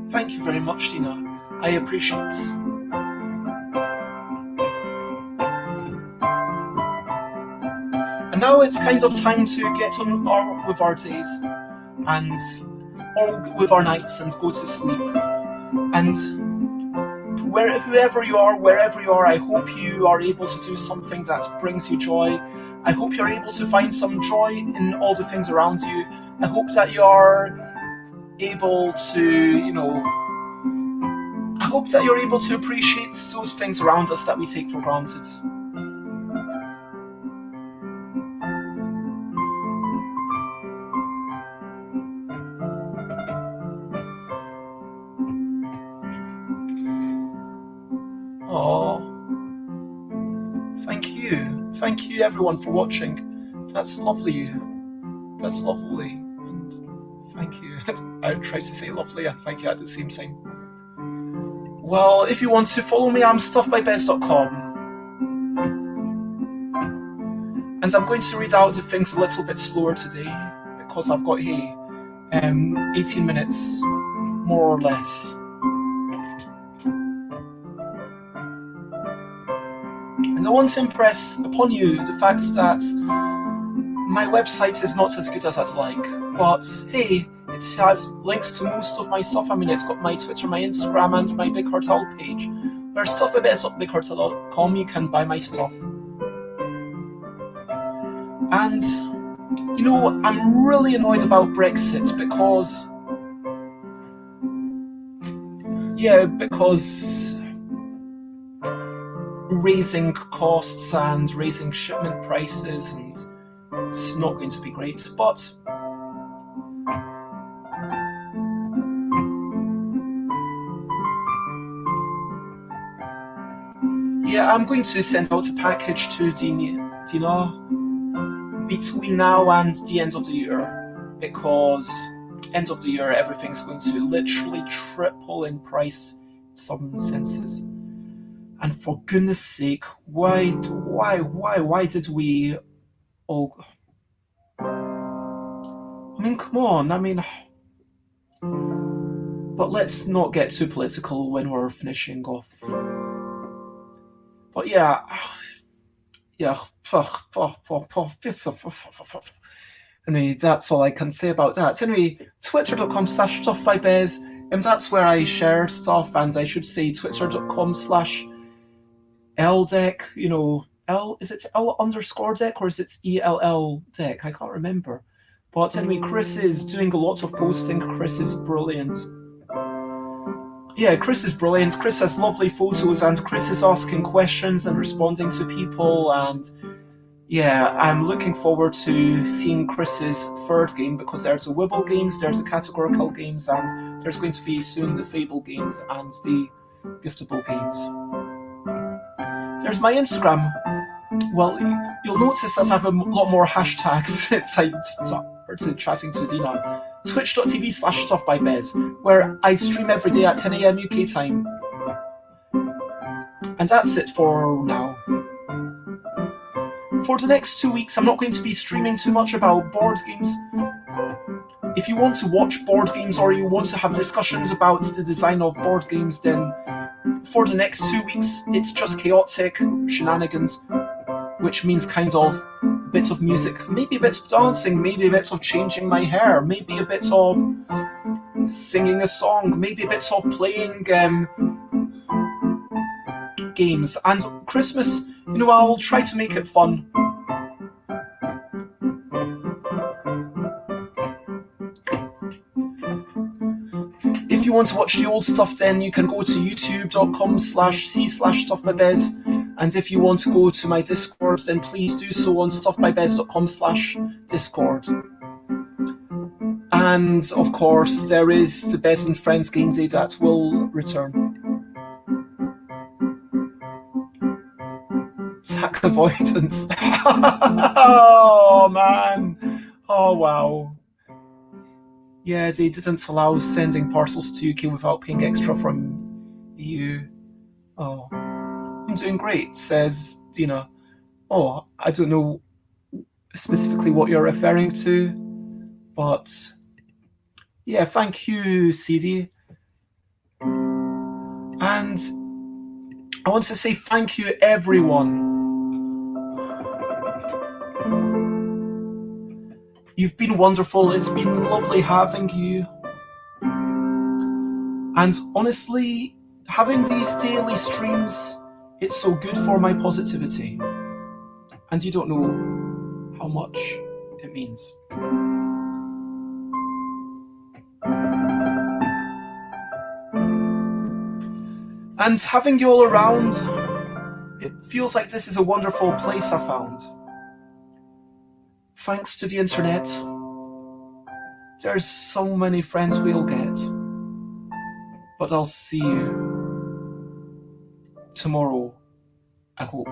Thank you very much, Dina. I appreciate it. And now it's kind of time to get on with our days and or with our nights and go to sleep. And whoever you are, wherever you are, I hope you are able to do something that brings you joy. I hope you're able to find some joy in all the things around you. I hope that you are able to, I hope that you're able to appreciate those things around us that we take for granted. Oh, thank you everyone for watching. That's lovely. That's lovely, and thank you. I tried to say lovely and thank you at the same time. Well, if you want to follow me, I'm stuffbybez.com. And I'm going to read out the things a little bit slower today because I've got 18 minutes, more or less. And I want to impress upon you the fact that my website is not as good as I'd like, but hey, it has links to most of my stuff. I mean, it's got my Twitter, my Instagram, and my Big Cartel page. Where's stuffbybez.bigcartel.com, you can buy my stuff. And, I'm really annoyed about Brexit because raising costs and raising shipment prices, and it's not going to be great, but I'm going to send out a package to Dina between now and the end of the year, because end of the year everything's going to literally triple in price in some senses. And for goodness sake, why did we all... I mean, come on, but let's not get too political when we're finishing off. But anyway, that's all I can say about that. Anyway, twitter.com/stuffbybez, and that's where I share stuff, and I should say twitter.com/LDeck, is it L_deck or is it ELL deck? I can't remember. But anyway, Chris is doing a lot of posting. Chris is brilliant. Chris is brilliant. Chris has lovely photos, and Chris is asking questions and responding to people, and I'm looking forward to seeing Chris's third game, because there's the Wibble games, there's the categorical games, and there's going to be soon the Fable games and the giftable games. There's my Instagram. Well, you'll notice that I have a lot more hashtags since I started chatting to Dina. Twitch.tv/stuffbybez, where I stream every day at 10 AM UK time. And that's it for now. For the next 2 weeks, I'm not going to be streaming too much about board games. If you want to watch board games or you want to have discussions about the design of board games, then for the next 2 weeks, it's just chaotic shenanigans, which means kind of a bit of music, maybe a bit of dancing, maybe a bit of changing my hair, maybe a bit of singing a song, maybe a bit of playing games. And Christmas, I'll try to make it fun. If you want to watch the old stuff, then you can go to youtube.com/c/stuffbybez. And if you want to go to my Discord, then please do so on stuffbybez.com/discord. And of course, there is the Bez and Friends game day that will return. Tax avoidance. Oh man. Oh wow. Yeah, they didn't allow sending parcels to UK without paying extra from EU. Oh, I'm doing great, says Dina. Oh, I don't know specifically what you're referring to, but yeah, thank you, CD. And I want to say thank you, everyone. You've been wonderful. It's been lovely having you. And honestly, having these daily streams, it's so good for my positivity. And you don't know how much it means. And having you all around, it feels like this is a wonderful place I found. Thanks to the internet, there's so many friends we'll get. But I'll see you tomorrow, I hope.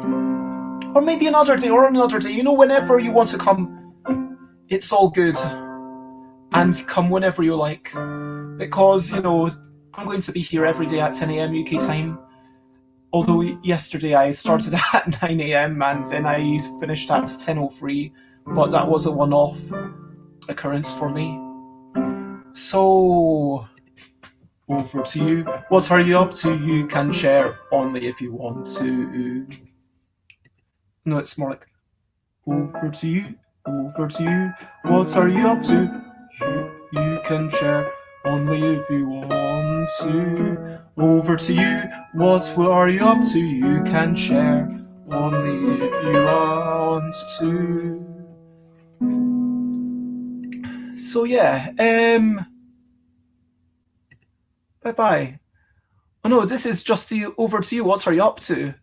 Or maybe another day, whenever you want to come, it's all good. And come whenever you like. Because, I'm going to be here every day at 10 a.m. UK time. Although yesterday I started at 9 a.m. and then I finished at 10:03. But that was a one-off occurrence for me. So, over to you. What are you up to? You can share only if you want to. No, it's more like, over to you. What are you up to? You can share only if you want to. Over to you. What are you up to? You can share only if you want to. So yeah, bye-bye. Oh no, this is just over to you. What are you up to?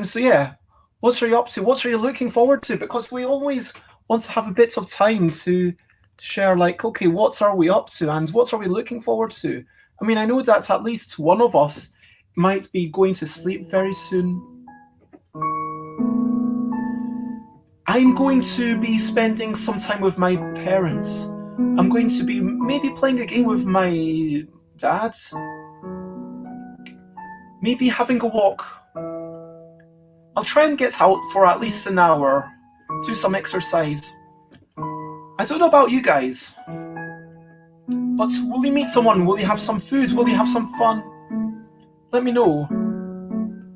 So yeah, what are you up to? What are you looking forward to? Because we always want to have a bit of time to share, like, okay, what are we up to and what are we looking forward to? I mean, I know that at least one of us might be going to sleep very soon. I'm going to be spending some time with my parents. I'm going to be maybe playing a game with my dad. Maybe having a walk. I'll try and get out for at least an hour. Do some exercise. I don't know about you guys. But will you meet someone? Will you have some food? Will you have some fun? Let me know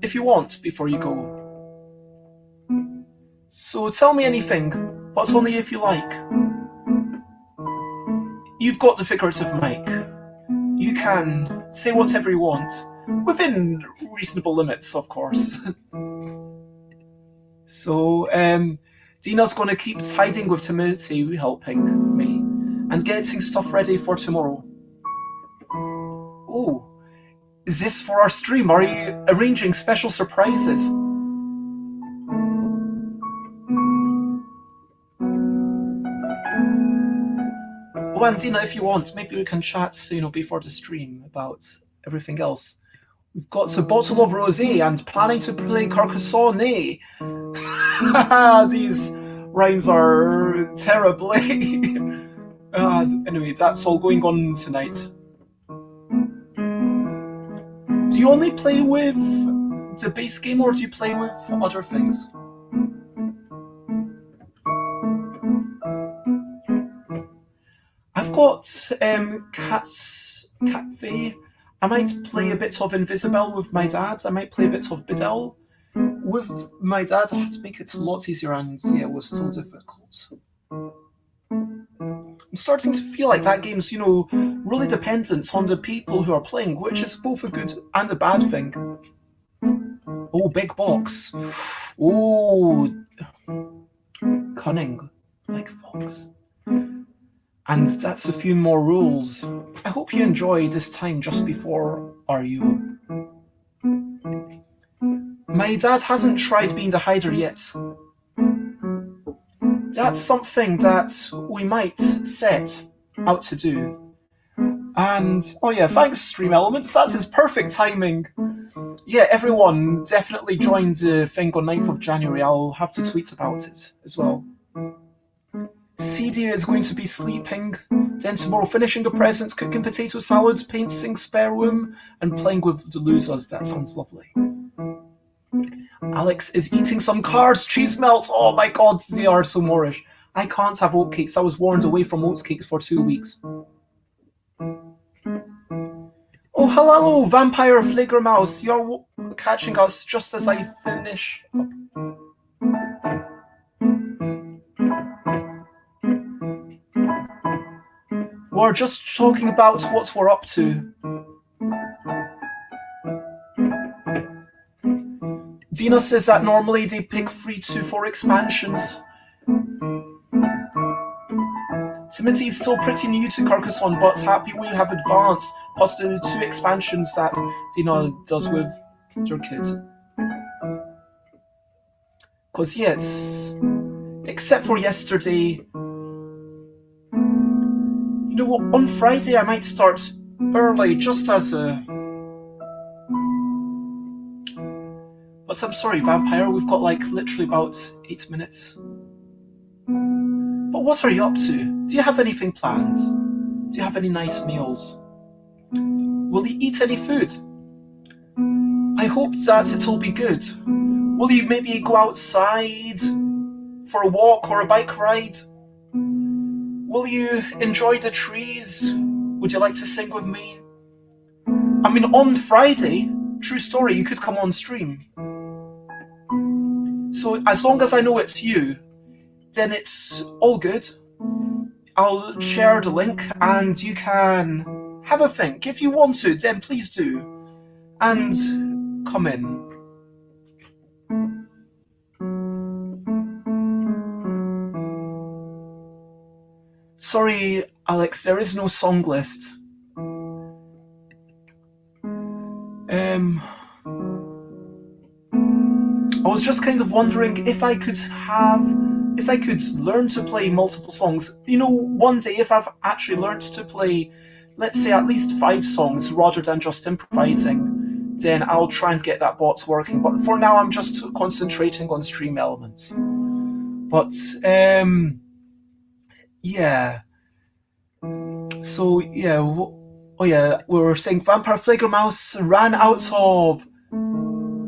if you want before you go. So tell me anything, but only if you like. You've got the figurative mic. You can say whatever you want, within reasonable limits, of course. So, Dina's going to keep tidying with Timothy helping me, and getting stuff ready for tomorrow. Oh, is this for our stream? Are you arranging special surprises? Oh, and Dina, if you want, maybe we can chat, before the stream about everything else. We've got a bottle of rosé and planning to play Carcassonne. These rhymes are terribly. Anyway, that's all going on tonight. Do you only play with the base game, or do you play with other things? I've got Catfe. I might play a bit of Invisible with my dad. I might play a bit of Bidel. With my dad, I had to make it a lot easier, and yeah, it was still difficult. I'm starting to feel like that game's, really dependent on the people who are playing, which is both a good and a bad thing. Oh, big box. Oh, cunning, like fox. And that's a few more rules. I hope you enjoy this time just before RU. My dad hasn't tried being the hider yet. That's something that we might set out to do. And, oh yeah, thanks Stream Elements, that is perfect timing. Yeah, everyone definitely joined the thing on 9th of January. I'll have to tweet about it as well. CD is going to be sleeping, then tomorrow finishing the presents, cooking potato salads, painting spare room, and playing with the losers. That sounds lovely. Alex is eating some cards, cheese melts. Oh my god, they are so Moorish. I can't have oatcakes. I was warned away from oatcakes for 2 weeks. Oh, hello, Vampire Flagermouse. You're catching us just as I finish up. We're just talking about what we're up to. Dina says that normally they pick 3 to 4 expansions. Timothy's still pretty new to Carcassonne, but happy we have advanced past the 2 expansions that Dina does with your kid. Because yes, except for yesterday, you know what, on Friday I might start early just as a... But I'm sorry, Vampire, we've got like literally about 8 minutes. But what are you up to? Do you have anything planned? Do you have any nice meals? Will you eat any food? I hope that it'll be good. Will you maybe go outside for a walk or a bike ride? Will you enjoy the trees? Would you like to sing with me? I mean, on Friday, true story, you could come on stream. So as long as I know it's you, then it's all good. I'll share the link and you can have a think. If you want to, then please do. And come in. Sorry, Alex, there is no song list. I was just kind of wondering if I could learn to play multiple songs. You know, one day if I've actually learned to play, let's say at least 5 songs rather than just improvising, then I'll try and get that bot working. But for now, I'm just concentrating on stream elements. But, yeah. So, yeah, oh yeah, we were saying Vampire Flagermouse ran out of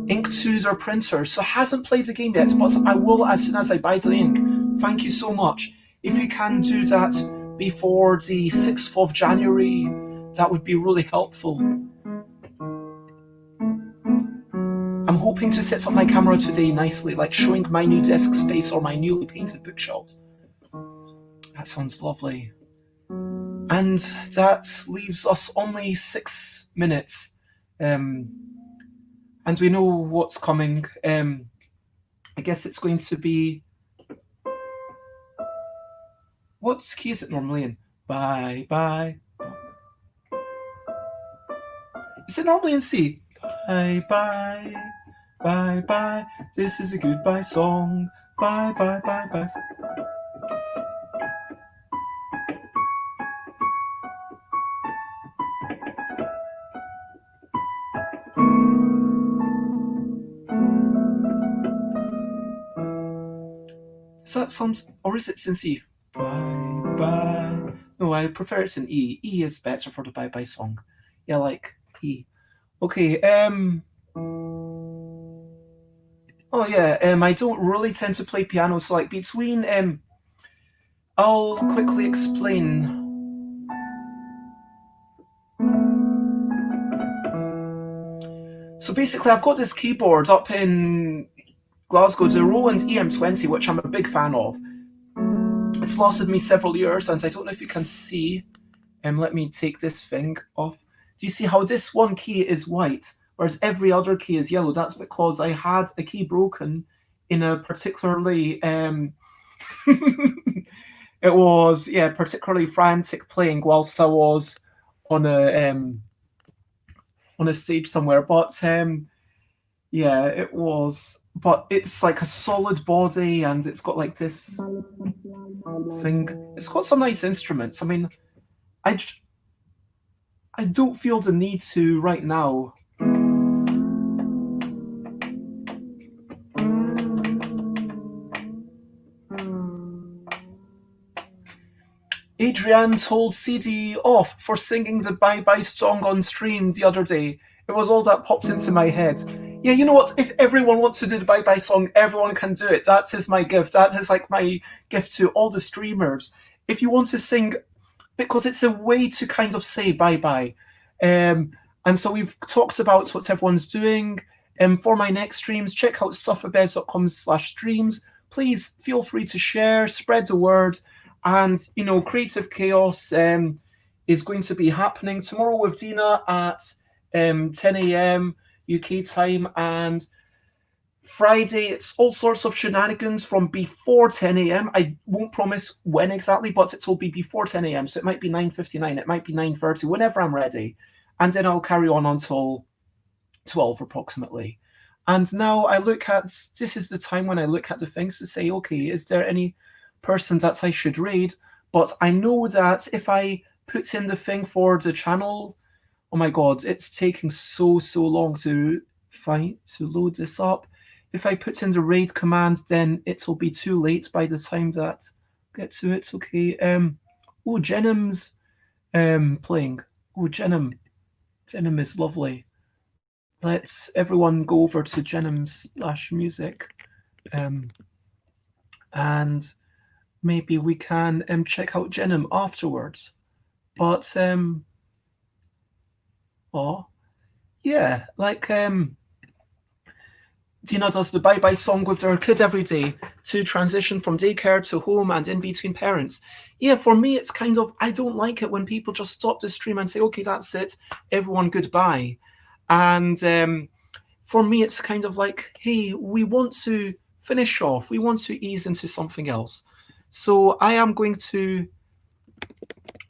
ink to their printer, so hasn't played the game yet, but I will as soon as I buy the ink. Thank you so much. If you can do that before the 6th of January, that would be really helpful. I'm hoping to set up my camera today nicely, like showing my new desk space or my newly painted bookshelves. That sounds lovely. And that leaves us only 6 minutes. And we know what's coming. I guess it's going to be... What key is it normally in? Bye, bye. Is it normally in C? Bye, bye, bye, bye. This is a goodbye song. Bye, bye, bye, bye. Does that sound... Or is it in C? Bye, bye. No, I prefer it's in E. E is better for the bye-bye song. Yeah, like E. Okay, oh yeah, I don't really tend to play piano, so like between, I'll quickly explain. So basically I've got this keyboard up in Glasgow, the Roland EM20, which I'm a big fan of. It's lasted me several years, and I don't know if you can see, Let me take this thing off. Do you see how this one key is white, whereas every other key is yellow? That's because I had a key broken in a particularly it was particularly frantic playing whilst I was on a stage somewhere. But yeah, it was. But it's like a solid body, and it's got like this thing. It's got some nice instruments. I mean, I I don't feel the need to right now. Adrian told CD off for singing the Bye Bye song on stream the other day. It was all that popped into my head. Yeah, you know what? If everyone wants to do the Bye Bye song, everyone can do it. That is my gift. That is like my gift to all the streamers. If you want to sing, because it's a way to kind of say bye bye. And so we've talked about what everyone's doing. For my next streams, check out sufferbeds.com/streams. Please feel free to share, spread the word. And, Creative Chaos is going to be happening tomorrow with Dina at 10 a.m. UK time. And Friday, it's all sorts of shenanigans from before 10 a.m. I won't promise when exactly, but it'll be before 10 a.m. So it might be 9:59, it might be 9:30, whenever I'm ready. And then I'll carry on until 12 approximately. And now this is the time when I look at the things to say, okay, is there any person that I should raid? But I know that if I put in the thing for the channel, oh my god, it's taking so long to load this up. If I put in the raid command, then it'll be too late by the time that I get to it. Okay. Jenim's playing. Oh, Jenim is lovely. Let's everyone go over to Jenim/music. And maybe we can check out Jenim afterwards. But yeah, like Dina does the bye-bye song with their kid every day to transition from daycare to home and in between parents. Yeah, for me, it's kind of, I don't like it when people just stop the stream and say, okay, that's it, everyone goodbye. And for me, it's kind of like, hey, we want to finish off. We want to ease into something else. So I am going to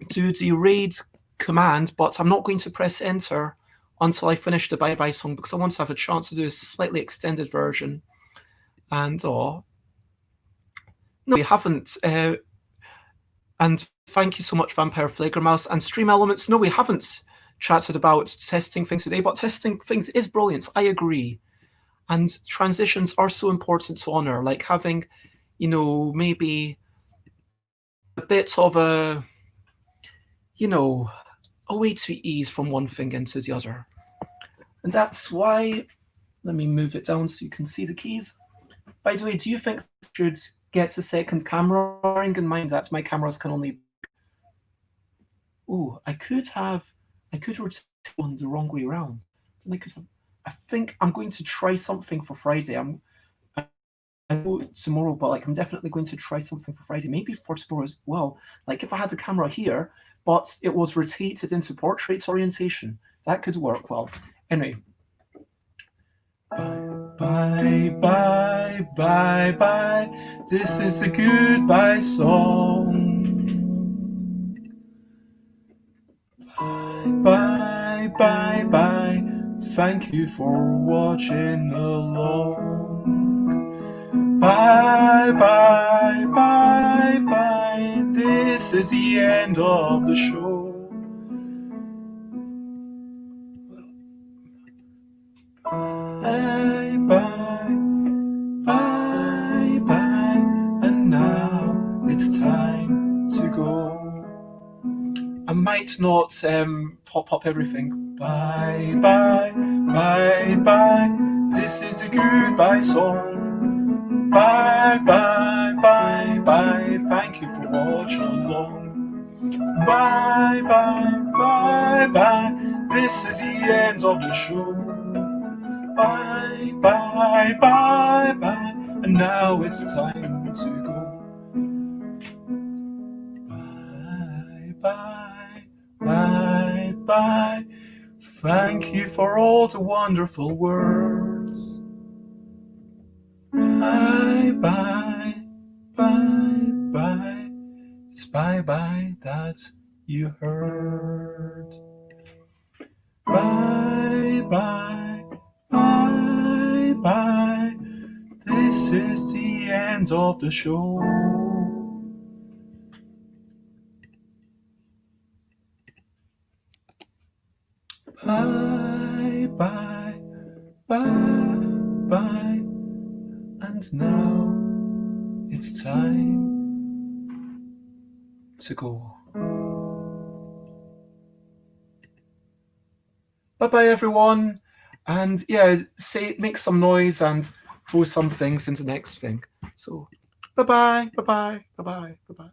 do the raid command, but I'm not going to press enter until I finish the bye-bye song because I want to have a chance to do a slightly extended version. And no, we haven't. And thank you so much, Vampire Flagermouse and Stream Elements. No, we haven't chatted about testing things today, but testing things is brilliant. I agree. And transitions are so important to honor, like having, maybe a bit of a way to ease from one thing into the other. And that's why, let me move it down so you can see the keys. By the way, do you think I should get a second camera? Bearing in mind that my cameras can only... Oh, I could rotate one the wrong way around. Then I think I'm going to try something for Friday. I know tomorrow, but I'm definitely going to try something for Friday. Maybe for tomorrow as well. Like if I had a camera here, but it was rotated into portrait orientation, that could work well. Anyway. Bye, bye, bye, bye. This is a goodbye song. Bye, bye, bye. Thank you for watching along. Bye, bye, bye, bye. This is the end of the show. Bye, bye, bye, bye. And now it's time to go. I might not pop up everything. Bye, bye, bye, bye. This is a goodbye song. Bye, bye, bye, bye. Thank you for watching along. Bye, bye, bye, bye. This is the end of the show. Bye, bye, bye, bye. And now it's time to go. Bye, bye. goodbye. Thank you for all the wonderful words. Bye bye, bye bye. It's bye bye that you heard. Bye bye, bye bye. This is the end of the show. Bye bye, bye bye. And now it's time to go. Bye bye, everyone. And yeah, make some noise and throw some things into the next thing. So bye bye, bye bye, bye bye, bye bye.